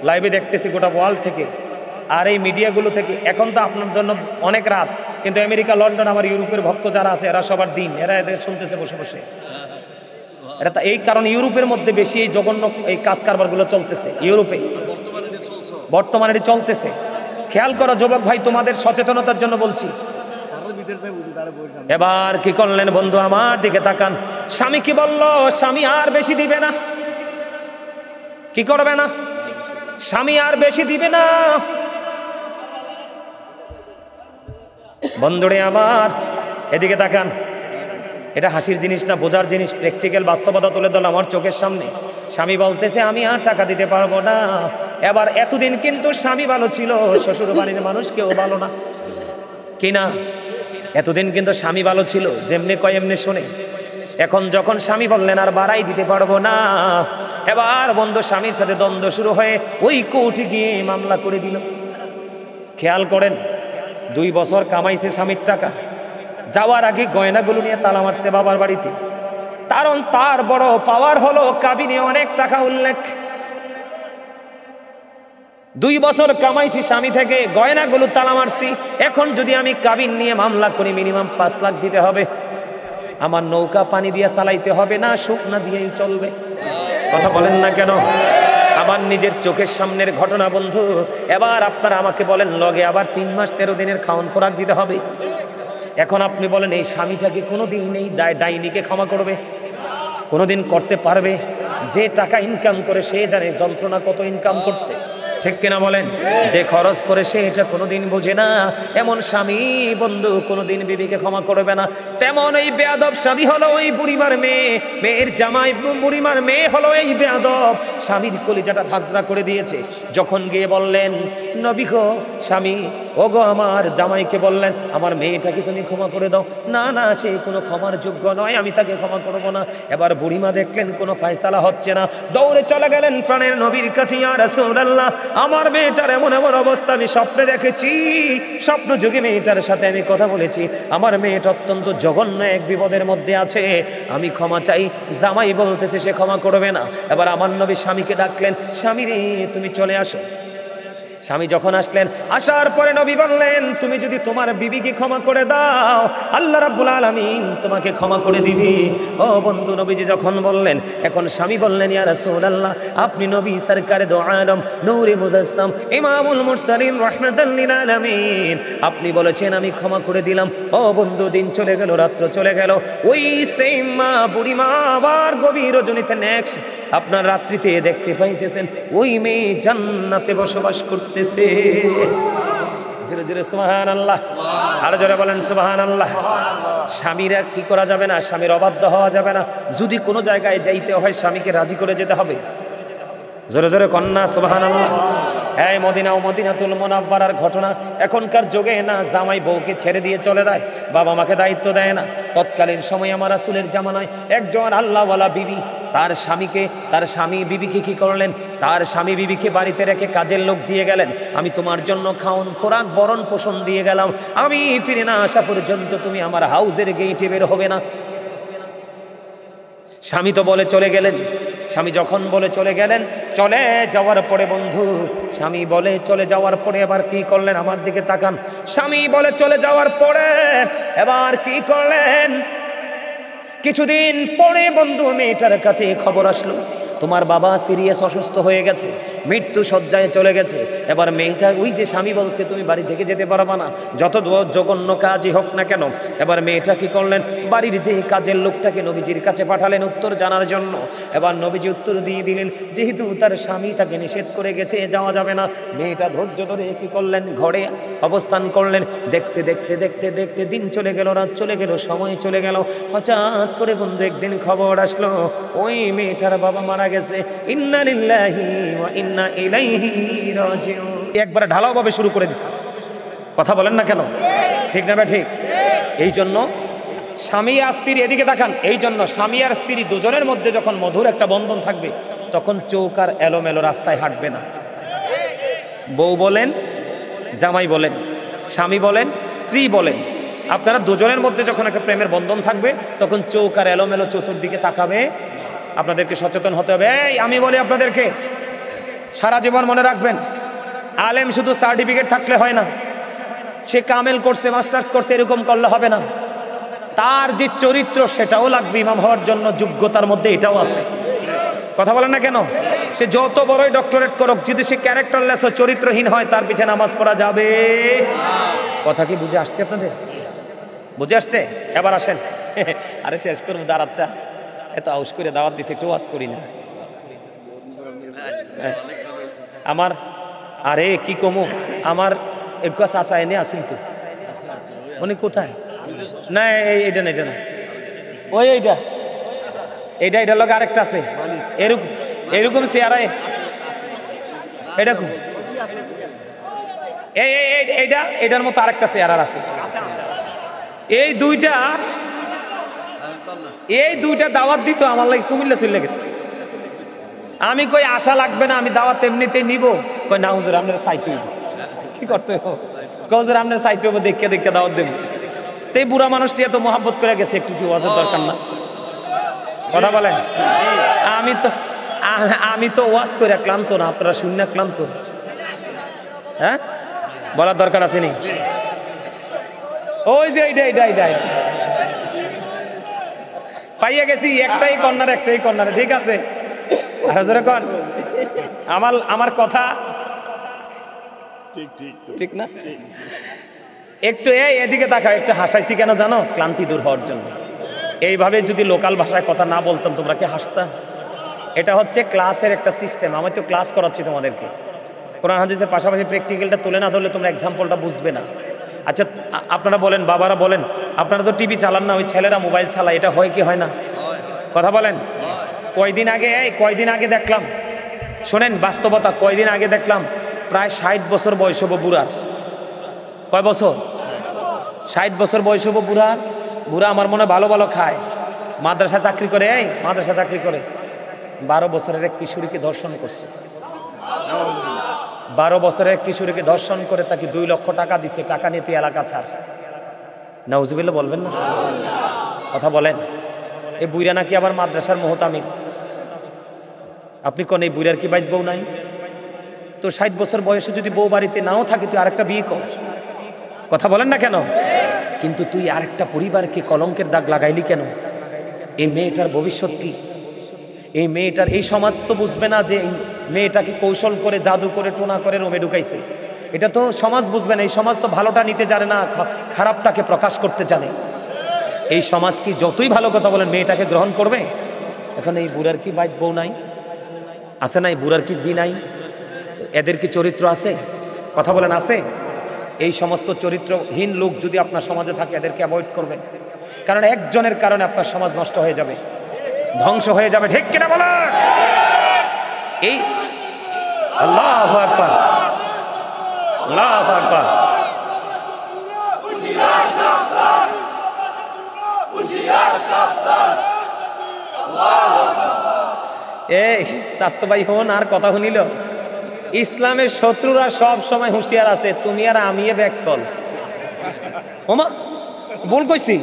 লাইভে দেখতেছি গোটা ওয়ার্ল্ড থেকে, আর এই মিডিয়াগুলো থেকে। এখন তো আপনার জন্য অনেক রাত, কিন্তু আমেরিকা, লন্ডন, আমার ইউরোপের ভক্ত যারা আছে এরা সবার দিন, এরা এদের শুনতেছে বসে বসে। এটা এই কারণ ইউরোপের মধ্যে বেশি এই জঘন্য এই কাজ কারবারগুলো চলতেছে ইউরোপে, বর্তমানে এটি চলতেছে। খেয়াল করো যুবক ভাই, তোমাদের সচেতনতার জন্য বলছি। এবার কি করলেন বন্ধু, আমার দিকে তাকান। স্বামী কি বলল? স্বামী আর বেশি দিবে না। কি করবে না? স্বামী আর বেশি দিবে না। বন্ধুরে আমার এদিকে তাকান। এটা হাসির জিনিস না, বোঝার জিনিস, প্র্যাকটিক্যাল বাস্তবতা তুলে ধরলাম আমার চোখের সামনে। স্বামী বলতেছে আমি আর টাকা দিতে পারবো না। এবার এতদিন কিন্তু স্বামী ভালো ছিল, শ্বশুর বাড়ির মানুষ কেউ ভালো না, কি না? এতদিন কিন্তু স্বামী ভালো ছিল, যেমনি কয় এমনি শোনে। এখন যখন স্বামী বললেন আর বাড়াই দিতে পারবো না, এবার বন্ধু স্বামীর সাথে দ্বন্দ্ব শুরু হয়ে ওই কোর্টে গিয়ে মামলা করে দিল। খেয়াল করেন, 2 বছর কামাইছে স্বামীর টাকা, যাওয়ার আগে গয়নাগুলো নিয়ে তালা মারছে বাবার বাড়িতে। কারণ তার বড় পাওয়ার হলো কাবিনে অনেক টাকা উল্লেখ। 2 বছর কামাইছি স্বামী থেকে, গয়নাগুলো তালা মারছি। এখন যদি আমি কাবিন নিয়ে মামলা করি মিনিমাম 5 লাখ দিতে হবে। আমার নৌকা পানি দিয়ে চালাইতে হবে না, শুকনা দিয়েই চলবে। কথা বলেন না কেন? আমার নিজের চোখের সামনের ঘটনা বন্ধু। এবার আপনারা আমাকে বলেন, লগে আবার 3 মাস 13 দিনের খাওয়ান খোরাক দিতে হবে। এখন আপনি বলেন, এই স্বামীটাকে কোনোদিন নেই ডাইনিকে ক্ষমা করবে? কোনোদিন করতে পারবে? যে টাকা ইনকাম করে সে জানে যন্ত্রণা কত ইনকাম করতে, ঠিক কিনা বলেন? যে খরচ করে সে এটা কোনোদিন বোঝে না। এমন স্বামী বন্ধু কোনোদিন বিবিকে ক্ষমা করবে না। তেমন এই বেয়াদব স্বামী হলো ওই বুড়িমার মেয়ে, মেয়ের জামাই বুড়িমার মেয়ে হলো এই বেয়াদব, স্বামীর কলিজাটা ধাজরা করে দিয়েছে। যখন গিয়ে বললেন নবী গো, স্বামী ও গো, আমার জামাইকে বললেন আমার মেয়েটাকে তুমি ক্ষমা করে দাও। না না, সে কোনো ক্ষমার যোগ্য নয়, আমি তাকে ক্ষমা করব না। এবার বুড়িমা দেখলেন কোনো ফয়সালা হচ্ছে না, দৌড়ে চলে গেলেন প্রাণের নবীর কাছে। ইয়া রাসূলুল্লাহ, আমার মেয়েটার এমন এমন অবস্থা আমি স্বপ্নে দেখেছি, স্বপ্ন যুগে মেয়েটার সাথে আমি কথা বলেছি, আমার মেয়েটা অত্যন্ত জঘন্য এক বিপদের মধ্যে আছে, আমি ক্ষমা চাই। জামাই বলতেছে সে ক্ষমা করবে না। এবার আমার নবী স্বামীকে ডাকলেন, স্বামী রে তুমি চলে আসো। স্বামী যখন আসলেন, আসার পরে নবী বললেন তুমি যদি তোমার বিবিকে ক্ষমা করে দাও, আল্লাহ রাব্বুল আলামিন তোমাকে ক্ষমা করে দিবি। ও বন্ধু, নবীজি যখন বললেন, এখন স্বামী বললেন ইয়া রাসূলুল্লাহ, আপনি নবী সরকারে দো আলম নূরে মুজাসসাম ইমামুল মুরসালিন রাহমাতাল লিল আলামিন, আপনি বলেছেন আমি ক্ষমা করে দিলাম। ও বন্ধু, দিন চলে গেল, রাত্র চলে গেল, ওই সেম মা বুড়ি মা আবার গভীর রজনীতে নেক্সট আপনার রাত্রিতে দেখতে পাইতেছেন ওই মেয়ে জান্নাতে বসবাস করতেছে। জোরে জোরে সুবহানাল্লাহ, আরো জোরে বলেন সুবহানাল্লাহ। স্বামীরা কি করা যাবে না? স্বামীর অবাধ্য হওয়া যাবে না। যদি কোনো জায়গায় যাইতে হয় স্বামীকে রাজি করে যেতে হবে। জোরে জোরে কন্যা সুবহানাল্লাহ। এই মদিনা ও মদিনাতুল মুনাওয়ারার ঘটনা, এখনকার যুগে না জামাই বউকে ছেড়ে দিয়ে চলে যায়, বাবা মাকে দায়িত্ব দেয় না। তৎকালীন সময় আমার রাসূলের জামানায় একজন আল্লাহওয়ালা বিবি তার স্বামী বিবিকে কি করলেন? তার স্বামী বিবিকে বাড়িতে রেখে কাজের লোক দিয়ে গেলেন, আমি তোমার জন্য খাওন খোরাক বরণ পোষণ দিয়ে গেলাম, আমি ফিরে না আসা পর্যন্ত তুমি আমার হাউজের গেটে বের হবে না। স্বামী তো বলে চলে গেলেন। স্বামী যখন বলে চলে গেলেন, চলে যাওয়ার পরে বন্ধু, স্বামী বলে চলে যাওয়ার পরে এবার কি করলেন? আমার দিকে তাকান। স্বামী বলে চলে যাওয়ার পরে এবার কি করলেন? কিছুদিন পরে বন্ধু মেয়েটার কাছে খবর আসলো তোমার বাবা সিরিয়াস অসুস্থ হয়ে গেছে, মৃত্যু শয্যায় চলে গেছে। এবার মেয়েটা ওই যে স্বামী বলছে তুমি বাড়ি থেকে যেতে পারবা না, যত জঘন্য কাজই হোক না কেন। এবার মেয়েটা কি করলেন? বাড়ির যে কাজের লোকটাকে নবীজির কাছে পাঠালেন উত্তর জানার জন্য। এবার নবীজি উত্তর দিয়ে দিলেন, যেহেতু তার স্বামী তাকে নিষেধ করে গেছে যাওয়া যাবে না। মেয়েটা ধৈর্য ধরে কি করলেন? ঘরে অবস্থান করলেন। দেখতে দেখতে দেখতে দেখতে দিন চলে গেল, রাত চলে গেল, সময় চলে গেল। হঠাৎ করে বন্ধু একদিন খবর আসলো ওই মেয়েটার বাবা মারা গেছে। ইন্না লিল্লাহি ওয়া ইন্না ইলাইহি রাজিউন। একবারে ঢালাওভাবে শুরু করে দিছে। কথা বলেন না কেন? ঠিক না? ঠিক। এই জন্য স্বামী আর স্ত্রী, এদিকে তাকান, এই জন্য স্বামী আর স্ত্রী দুজনের মধ্যে যখন মধুর একটা বন্ধন থাকবে তখন চৌক আর এলোমেলো রাস্তায় হাঁটবে না। বউ বলেন, জামাই বলেন, স্বামী বলেন স্ত্রী বলেন, আপনারা দুজনের মধ্যে যখন একটা প্রেমের বন্ধন থাকবে তখন চোখ আর এলোমেলো চতুর্দিকে তাকাবে। আপনাদেরকে সচেতন হতে হবে। এই আমি বলি আপনাদেরকে, সারা জীবন মনে রাখবেন, আলেম শুধু সার্টিফিকেট থাকলে হয় না, সে কামেল করছে মাস্টার্স করছে এরকম করলে হবে না, তার যে চরিত্র সেটাও লাগবে ইমাম হওয়ার জন্য, যোগ্যতার মধ্যে এটাও আছে। কথা বলেন না কেন? সে যত বড়ই ডক্টরেট করুক, যদি সে ক্যারেক্টারলেস ও চরিত্রহীন হয় তার পিছে নামাজ পড়া যাবে। কথা কি বুঝে আসছে আপনাদের? বুঝে আসছে? এবার আসেন, আরে শেষ করবো, দাঁড়াচ্ছা এত আউস করে দাওয়াত দিছে, একটু ওয়াজ করি না আমার। আরে কি কমু, আমার একটু চাষা এনে আসেন তো, উনি কোথায়? না এইটা না, এটা না, ওই এইটা এইটা এটার লোক আরেকটা আছে এরকম এরকম চেয়ারায়, এরকম এইটা এটার মতো আরেকটা চেয়ার আছে। এই দুইটা দাওয়াত দিত আমার লাগে কুমিল্লা চলে গেছে। আমি কই আশা লাগবে না, আমি দাওয়াত এমনিতেই নিব। কই না হুজুর আপনারা চাইতে হইব। কি করতে হবে? হুজুর আপনারা চাইতে হবে, দেখে দেখে দাওয়াত দেব। এই বুড়া মানুষটি এত মহাব্বত করে গেছে, একটু কি ওয়াজের দরকার না? কথা বলেন। আমি তো ওয়াজ করে ক্লান্ত না, আপনারা শূন্য ক্লান্ত। হ্যাঁ, বলার দরকার আছে নি? ওই যে এইটা পাইয়া গেছি, একটাই কর্নারে, ঠিক আছে। আমার কথা ঠিক না? একটু এদিকে তাকাও, একটু হাসাইছি কেন জানো? ক্লান্তি দূর হওয়ার জন্য। এইভাবে যদি লোকাল ভাষায় কথা না বলতাম তোমরা কি হাসতা? এটা হচ্ছে ক্লাসের একটা সিস্টেম। আমি তো ক্লাস করাচ্ছি তোমাদেরকে, কোরআন হাদিসের পাশাপাশি প্র্যাকটিক্যালটা তুলে না ধরলে তোমরা এক্সাম্পলটা বুঝবে না। আচ্ছা আপনারা বলেন, বাবারা বলেন, আপনারা তো টিভি চালান না, ওই ছেলেরা মোবাইল চালায়, এটা হয় কি হয় না? কথা বলেন। কয়দিন আগে দেখলাম, শোনেন বাস্তবতা, কয়দিন আগে দেখলাম প্রায় 60 বছর বয়স হবো বুড়ার। কয় বছর? 60 বছর বয়স হবো বুড়া আমার মনে ভালো ভালো খায়, মাদ্রাসা চাকরি করে, 12 বছরের এক কিশোরীকে ধর্ষণ করছে। 12 বছরের এক কিশোরীকে ধর্ষণ করে তাকে 2 লক্ষ টাকা দিছে, টাকা নিয়ে তুই এলাকা ছাড়। নাউজুবিল্লাহ বলবেন না? কথা বলেন। এই বুইরা নাকি আবার মাদ্রাসার মোহতামিম। আপনি কোন এই বুইরার কি বাইত বউ নাই? তো 60 বছর বয়সে যদি বউ বাড়িতে নাও থাকে তুই আরেকটা বিয়ে কর। কথা বলেন না কেন? কিন্তু তুই আরেকটা পরিবারকে কলঙ্কের দাগ লাগাইলি কেন? এই মেয়েটার ভবিষ্যৎ কি? এই মেয়েটার, এই সমাজ তো বুঝবে না যে মেয়েটাকে কৌশল করে, জাদু করে, টোনা করে রোমে ঢুকাইছে। এটা তো সমাজ বুঝবে না। এই সমাজ তো ভালোটা নিতে জানে না, খারাপটাকে প্রকাশ করতে জানে। এই সমাজ কি যতই ভালো কথা বলেন মেয়েটাকে গ্রহণ করবে? এখন এই বুড়ার কি বাইত বউ নাই? আছে না? এই বুড়ার কি জি নাই? এদের কি চরিত্র আছে? কথা বলেন, আছে? এই সমস্ত চরিত্রহীন লোক যদি আপনার সমাজে থাকে এদেরকে অ্যাভয়েড করবেন, কারণ একজনের কারণে আপনার সমাজ নষ্ট হয়ে যাবে, ধ্বংস হয়ে যাবে। ঠিক কিনা বলেন? এই আল্লাহু আকবার, আল্লাহু আকবার। এই স্বাস্থ্য ভাই হন, আর কথা শুনিল। ইসলামের শত্রুরা সব সময় হুঁশিয়ার আছে, তুমি আর আমি ব্যাক কল। ওমা ভুল কইছি?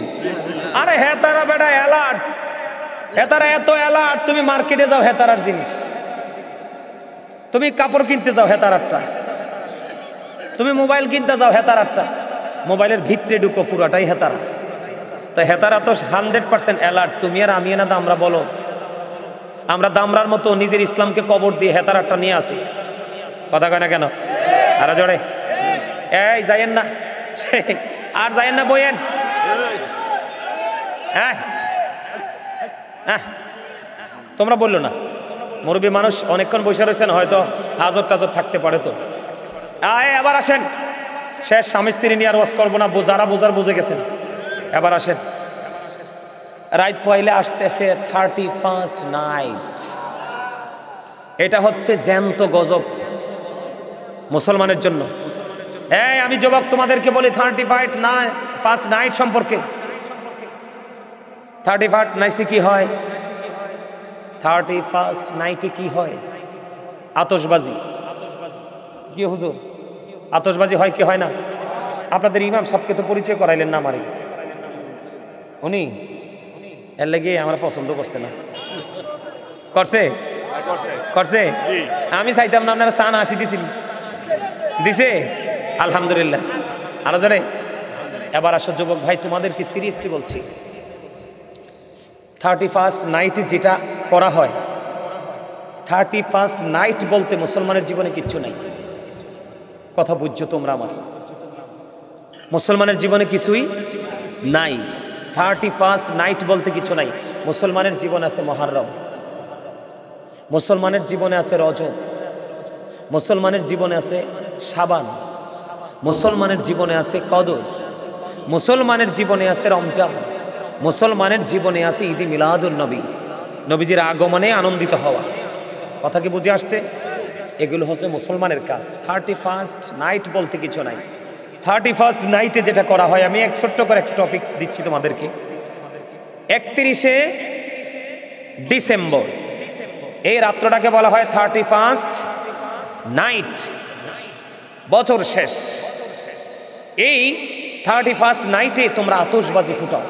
আরে হেতারা বেটা অ্যালার্ট, হেতারা এত অ্যালার্ট। তুমি মার্কেটে যাও, হেতারার জিনিস। তুমি কাপড় কিনতে যাও, হেতারারটা। তুমি মোবাইল কিনতে যাও, হেতারারটা। মোবাইলের ভিতরে ঢুকো, পুরাটাই হেতারা। তো হেতারা তো 100% অ্যালার্ট। তুমি আর আমি না দামরা বলো, আমরা দামরার মতো নিজের ইসলামকে কবর দিয়ে হেতারারটা নিয়ে আসি। কথা কয় না কেন? আরো জোরে। এই যাইয়েন না, আর যাইয়েন না, বইয়েন। হ্যাঁ তোমরা বললো না, মুরব্বী মানুষ অনেকক্ষণ বসে রয়েছেন, হয়তো হাজর টাজর থাকতে পারে। তো এবার আসেন, শেষ স্বামী স্ত্রী নিয়ে আর ওয়াজ করবো না, যারা বোঝার বুঝে গেছেন। এবার আসেন, রাইট পয়লে আসতেছে 31st নাইট। এটা হচ্ছে জ্যান্ত গজব মুসলমানের জন্য। আমি যুবক তোমাদেরকে বলি 31st নাইট সম্পর্কে। 31st নাইটে কি হয়? 31st নাইটে কি হয়? আতশবাজি। কি হুজুর, আতশবাজি হয় কি হয় না? আপনাদের ইমাম সাহেবকে তো পরিচয় করাইলেন না আমারে, উনি এর লেগে আমার পছন্দ করছে না। করছে করছে আমি চাইতাম না আপনারা চান হাসি দিছে আলহামদুলিল্লাহ। আরো জোরে। এবার আসো যুবক ভাই, তোমাদেরকে সিরিয়াসলি বলছি, 31st নাইটে যেটা করা হয়, 31st নাইট বলতে মুসলমানের জীবনে কিচ্ছু নাই। কথা বুঝছো তোমরা আমার? মুসলমানের জীবনে কিছুই নাই। 31st নাইট বলতে কিছু নাই। মুসলমানের জীবনে আছে মুহররম, মুসলমানের জীবনে আছে রজব, মুসলমানের জীবনে আছে শাবান, মুসলমানের জীবনে আছে কদর, মুসলমানের জীবনে আছে রমজান, মুসলমানের জীবনে আছে ঈদ মিলাদুন নবী, নবীজির আগমনে আনন্দিত হওয়া। কথা কি বুঝে আসছে? এগুলো হচ্ছে মুসলমানের কাজ। 31st নাইট বলতে কিছু নাই। 31st নাইটে যেটা করা হয়, আমি এক ছোট্ট করে একটা টপিক দিচ্ছি তোমাদেরকে। 31শে ডিসেম্বর এই রাত্রটাকে বলা হয় 31st নাইট, বছর শেষ। এই 31st নাইটে তোমরা আতশবাজি ফুটাও,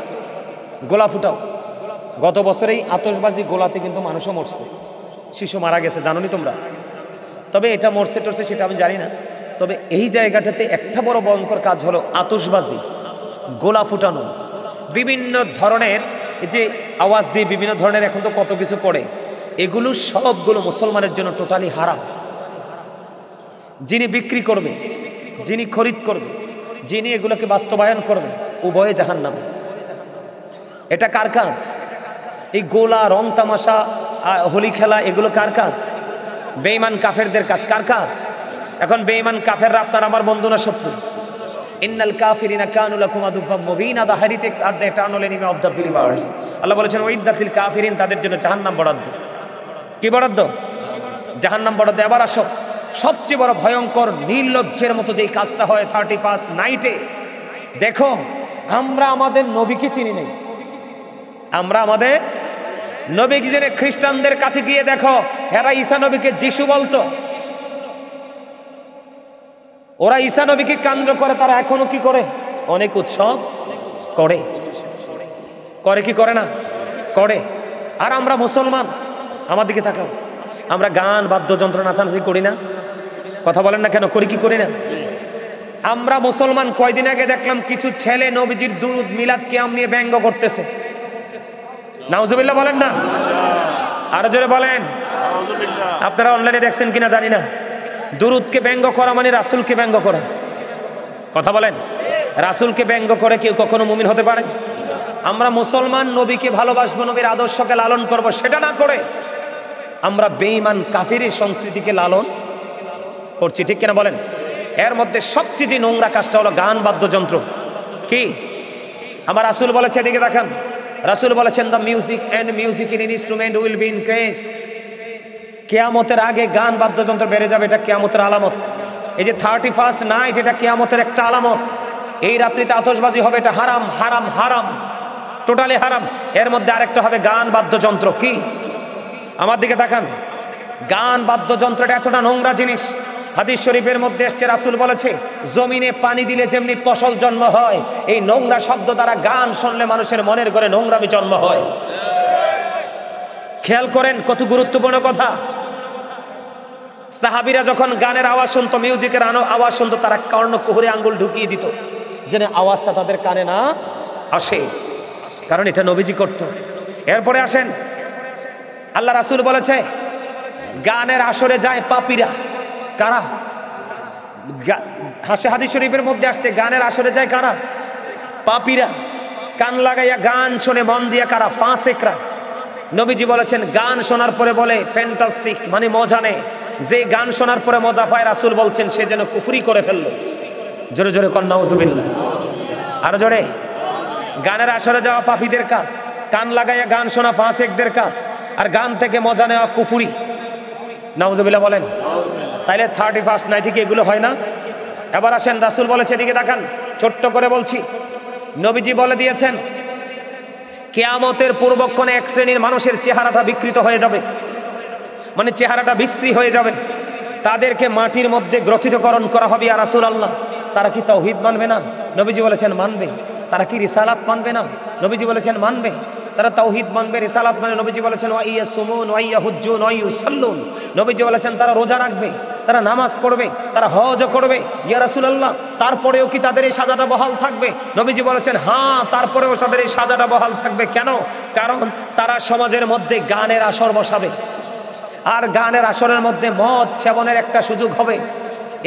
গোলা ফুটাও। গত বছরেই আতশবাজি গোলাতে কিন্তু মানুষও মরছে, শিশু মারা গেছে, জানোনি তোমরা? তবে এটা মরছে টরছে সেটা আমি জানি না। তবে এই জায়গাটাতে একটা বড় ভয়ঙ্কর কাজ হলো আতশবাজি, গোলা ফুটানো, বিভিন্ন ধরনের যে আওয়াজ দিয়ে বিভিন্ন ধরনের এখন তো কত কিছু করে, এগুলো সবগুলো মুসলমানের জন্য টোটালি হারাম। যিনি বিক্রি করবে, যিনি খরিদ করবে, যিনি এগুলোকে বাস্তবায়ন করবে, উভয়ে জাহান্নামে। এটা কার কাজ? এই গোলা, রং তামাশা, হোলি খেলা, এগুলো কার কাজ? বেঈমান কাফেরদের কাজ। কার কাজ? এখন বেঈমান কাফেররা আপনার আমার বন্ধু না শত্রু? ইন্নাল কাফিরিনা কানু লাকুম আদুওয়াম মুবিনা, the heretics are the eternal enemy of the believers. আল্লাহ বলেছেন ওয়াইদাতিল কাফিরিন, তাদের জন্য জাহান্নাম বরাদ্দ। কি বরাদ্দ? জাহান্নাম বরাদ্দ। এবার আসো, সবচেয়ে বড় ভয়ঙ্কর নির্লজ্জের মতো যেই কাজটা হয় 31st নাইটে, দেখো আমরা আমাদের নবীকে চিনি নাই। আমরা আমাদের নবীকে জেনে খ্রিস্টানদের কাছে গিয়ে দেখো, এরা ঈসা নবীকে যিশু বলতো, ওরা ঈসা নবীকে কেন্দ্র করে তারা এখনো কি করে? অনেক উৎসব করে। করে কি করে না? করে। আর আমরা মুসলমান, আমার দিকে তাকাও, আমরা গান বাদ্যযন্ত্র নাচানাচি করি না? কথা বলেন না কেন? করি কি করি না? আমরা মুসলমান কয়দিন আগে দেখলাম কিছু ছেলে নবীজির দুরূদ মিলাদ কিয়াম নিয়ে ব্যঙ্গ করতেছে। নাউজুবিল্লাহ বলেন না? আরো জোরে বলেন। আপনারা অনলাইনে দেখছেন কিনা জানি না। দুরূদকে ব্যঙ্গ করা মানে রাসূলকে ব্যঙ্গ করা। কথা বলেন। রাসূলকে ব্যঙ্গ করে কেউ কখনো মুমিন হতে পারে? আমরা মুসলমান, নবীকে ভালোবাসবো, নবীর আদর্শকে লালন করব, সেটা না করে আমরা বেঈমান কাফিরের সংস্কৃতিকে লালন করছি। ঠিক কিনা বলেন? এর মধ্যে সবচেয়ে যে নোংরা কাজটা হলো গান বাদ্যযন্ত্র। কি আমার রাসূল বলেছে, এদিকে দেখান, রাসূল বলেছেন the music and music in instrument will be increased. কিয়ামতের আগে গান বাদ্যযন্ত্র বেড়ে যাবে, এটা কিয়ামতের আলামত। এই যে 31st নাইট, এটা কিয়ামতের একটা আলামত। এই রাত্রিতে আতশবাজি হবে, এটা হারাম হারাম হারাম, টোটালি হারাম। এর মধ্যে আরেকটা হবে গান বাদ্যযন্ত্র। কি? আমার দিকে তাকান, গান বাদ্যযন্ত্রটা এতটা নোংরা জিনিস। হাদিস শরীফের মধ্যে এসছে, রাসূল বলেছে জমিনে পানি দিলে যেমনি ফসল জন্ম হয়, এই নোংরা শব্দ দ্বারা গান শুনলে মানুষের মনের ঘরে নোংরামি জন্ম হয়। খেয়াল করেন কত গুরুত্বপূর্ণ কথা। সাহাবীরা যখন গানের আওয়াজ শুনতো, মিউজিকের আওয়াজ শুনতো, তারা কর্ণকুহরে আঙ্গুল ঢুকিয়ে দিত যেন আওয়াজটা তাদের কানে না আসে, কারণ এটা নবীজি করত। এরপরে আসেন, আল্লাহ রাসূল বলেছে গানের আসরে যায় পাপীরা। কারা? হাদিস শরীফের মধ্যে আসছে গানের আসরে যায় কারা? পাপীরা। কান লাগাইয়া গান শুনে মন দিয়া কারা? ফাসিকরা। নবীজি বলেছেন গান শোনার পরে বলে ফ্যান্টাস্টিক, মানে মজা নেই। যে গান শোনার পরে মজা পায়, রাসূল বলছেন সে যেন কুফরি করে ফেললো। জোরে জোরে কন নাউজুবিল্লাহ। আরো জোরে। গানের আসরে যাওয়া পাপীদের কাজ, কান লাগাইয়া গান শোনা ফাসিকদের কাজ, আর গান থেকে মজা নেওয়া কুফরি। নাউজুবিল্লাহ বলেন। তাইলে 31st নাইটে কি এগুলো হয় না? এবার আসেন, রাসূল বলেছে, এদিকে দেখান, ছোট্ট করে বলছি, নবীজি বলে দিয়েছেন কিয়ামতের পূর্বক্ষণে এক শ্রেণীর মানুষের চেহারাটা বিকৃত হয়ে যাবে, মানে চেহারাটা বিশ্রী হয়ে যাবে। তাদেরকে মাটির মধ্যে গ্রথিতকরণ করা হবে। ইয়া রাসূলুল্লাহ, তারা কি তাওহীদ মানবে না? নবীজি বলেছেন মানবে। তারা কি রিসালাত মানবে না? নবীজি বলেছেন মানবে। তারা তাওহীদ মানবে, রিসালাত মানে নবীজি বলেছেন ওয়া ইয়াসুমুন ওয়া ইয়াহুজ্জুন ওয়া ইউসাল্লুন। নবীজি বলেছেন তারা রোজা রাখবে, তারা নামাজ পড়বে, তারা হজ করবে। ইয়া রাসূলুল্লাহ, তারপরেও কি তাদের এই সাজাটা বহাল থাকবে? নবীজি বলেছেন হ্যাঁ, তারপরেও তাদের এই সাজাটা বহাল থাকবে। কেন? কারণ তারা সমাজের মধ্যে গানের আসর বসাবে, আর গানের আসরের মধ্যে মদ সেবনের একটা সুযোগ হবে।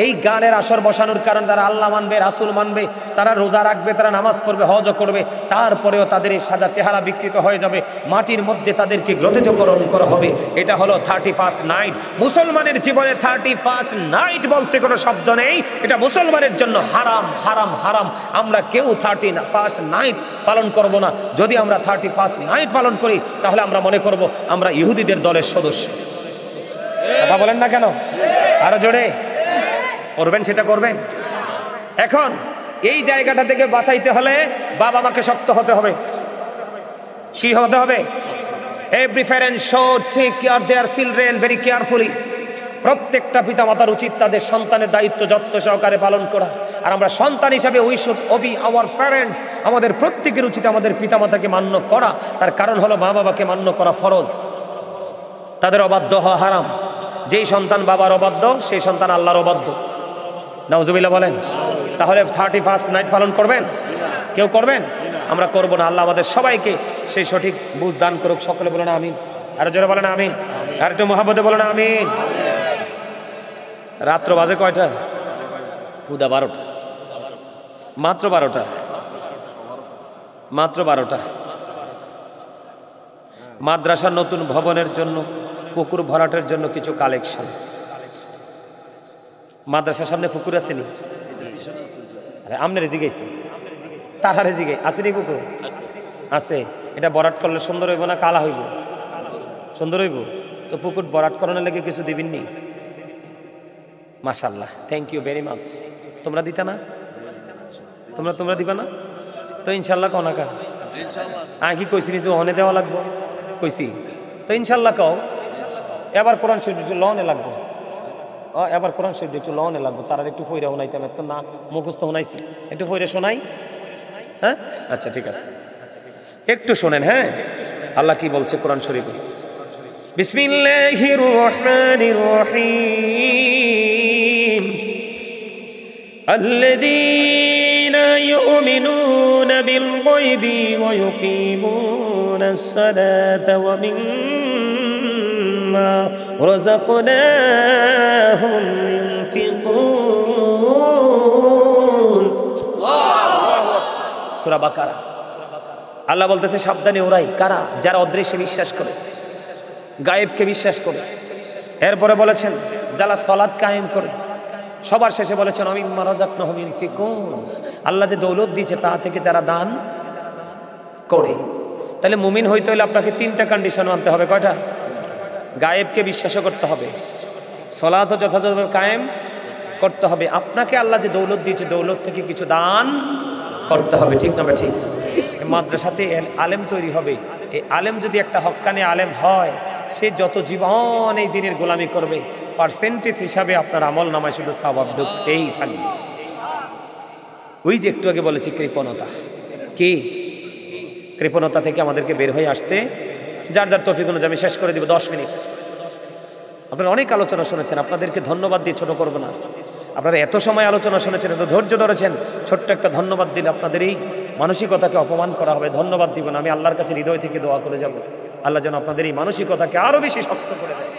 এই গানের আসর বসানোর কারণে তারা আল্লাহ মানবে, রাসূল মানবে, তারা রোজা রাখবে, তারা নামাজ পড়বে, হজ করবে, তারপরেও তাদের এই সাদা চেহারা বিকৃত হয়ে যাবে, মাটির মধ্যে তাদেরকে গ্রথিতকরণ করা হবে। এটা হলো 31st নাইট। মুসলমানের জীবনে 31st নাইট বলতে কোনো শব্দ নেই, এটা মুসলমানের জন্য হারাম, হারাম, হারাম। আমরা কেউ 31st নাইট পালন করব না। যদি আমরা 31st নাইট পালন করি তাহলে আমরা মনে করব আমরা ইহুদিদের দলের সদস্য। কথা বলেন না কেন? আরো জোরে করবেন, সেটা করবেন। এখন এই জায়গাটা থেকে বাঁচাইতে হলে বাবা মাকে শক্ত হতে হবে। কি হতে হবে? Every parent should take care their children very carefully. প্রত্যেকটা পিতামাতার উচিত তাদের সন্তানের দায়িত্ব যত্ন সহকারে পালন করা। আর আমরা সন্তান হিসাবে we should Obi our parents. আমাদের প্রত্যেকের উচিত আমাদের পিতামাতাকে মান্য করা। তার কারণ হলো মা বাবাকে মান্য করা ফরজ, তাদের অবাধ্য হওয়া হারাম। যেই সন্তান বাবার অবাধ্য সেই সন্তান আল্লাহর অবাধ্য। নাউজুবিল্লাহ বলেন। তাহলে 31st নাইট পালন করবেন? কেউ করবেন? আমরা করব না। আল্লাহ আমাদের সবাইকে সেই সঠিক বুঝ দান করুক। সকলে বলেন আমিন। আরো জোরে বলেন আমিন। আর একটু মহব্বতে বলেন আমিন। রাত্র বাজে কয়টা? উদা 12টা, মাত্র 12টা, মাত্র 12টা। মাদ্রাসার নতুন ভবনের জন্য, পুকুর ভরাটের জন্য কিছু কালেকশন। মাদ্রাসার সামনে পুকুর আসেনি? আমনে জিগাইছি, তারা জিগাই আসেনি পুকুর? আছে। এটা বরাট করলে সুন্দর হইব না কালা হইব? সুন্দর হইব। তো পুকুর বরাট করানোর লেগে কিছু দিবেননি? মাশাআল্লাহ, থ্যাংক ইউ ভেরি মাচ। তোমরা দিতা না? তোমরা দিবা না? তো ইনশাল্লাহ কও না কা? কি কইছি যে অনে দেওয়া লাগবো? কইছি তো ইনশাল্লাহ কও। এবার কোরআন শরীফ একটু লনে লাগবো। এবার কোরআন শরীফ একটু লনে লাগবো। তারা একটু ফইরা শোনাইতাম, এত না মুখস্থ শোনাইছি, একটু ফইরা শোনাই। হ্যাঁ আচ্ছা ঠিক আছে, একটু শোনেন। হ্যাঁ, আল্লাহ কি বলছে কোরআন শরীফে? বিসমিল্লাহির রহমানির রহিম। আল্লাযীনা ইউমিনুনা বিল গায়বি ওয়া ইউকিমুনাস সালাতা ওয়া মিম্মা রাযাকনাহুম ইউনফিকুন। সূরা বাকারা। আল্লাহ বলতেছে সাবধানে ওরাই কারা? যারা অদৃশ্যে বিশ্বাস করে, গায়েবকে বিশ্বাস করে। এরপরে বলেছেন যারা সালাত কায়েম করে। সবার শেষে বলেছেন মিম্মা রাযাকনাহুম ইউনফিকুন। আল্লাহ যে দৌলত দিয়েছে তা থেকে যারা দান করে। তাহলে মুমিন হইতে হলে আপনাকে 3টা কন্ডিশন মানতে হবে। কয়টা? গায়েবকে বিশ্বাসও করতে হবে, সালাতও যথাযথভাবে কায়েম করতে হবে, আপনাকে আল্লাহ যে দৌলত দিয়েছে দৌলত থেকে কিছু দান করতে হবে। ঠিক না? ঠিক। মাদ্রাসাতে আলেম তৈরি হবে। এই আলেম যদি একটা হক্কানি আলেম হয়, সে যত জীবন এই দিনের গোলামি করবে, পার্সেন্টেজ হিসাবে আপনার আমল নামায় শুধু সওয়াব ঢুকতেই থাকবে। ওই যে একটু আগে বলেছি কৃপণতা। কি কৃপণতা থেকে আমাদেরকে বের হয়ে আসতে যার যার তৌফিক অনুযায়ী আমি শেষ করে দিব 10 মিনিট। আপনারা অনেক আলোচনা শুনেছেন, আপনাদেরকে ধন্যবাদ দিয়ে ছোট করব না। আপনারা এত সময় আলোচনা শুনেছেন, এত ধৈর্য ধরেছেন, ছোট্ট একটা ধন্যবাদ দিলে আপনাদের এই মানসিকতাকে অপমান করা হবে। ধন্যবাদ দিব না, আমি আল্লাহর কাছে হৃদয় থেকে দোয়া করে যাব, আল্লাহ যেন আপনাদের এই মানসিকতাকে আরো বেশি শক্ত করে দেয়।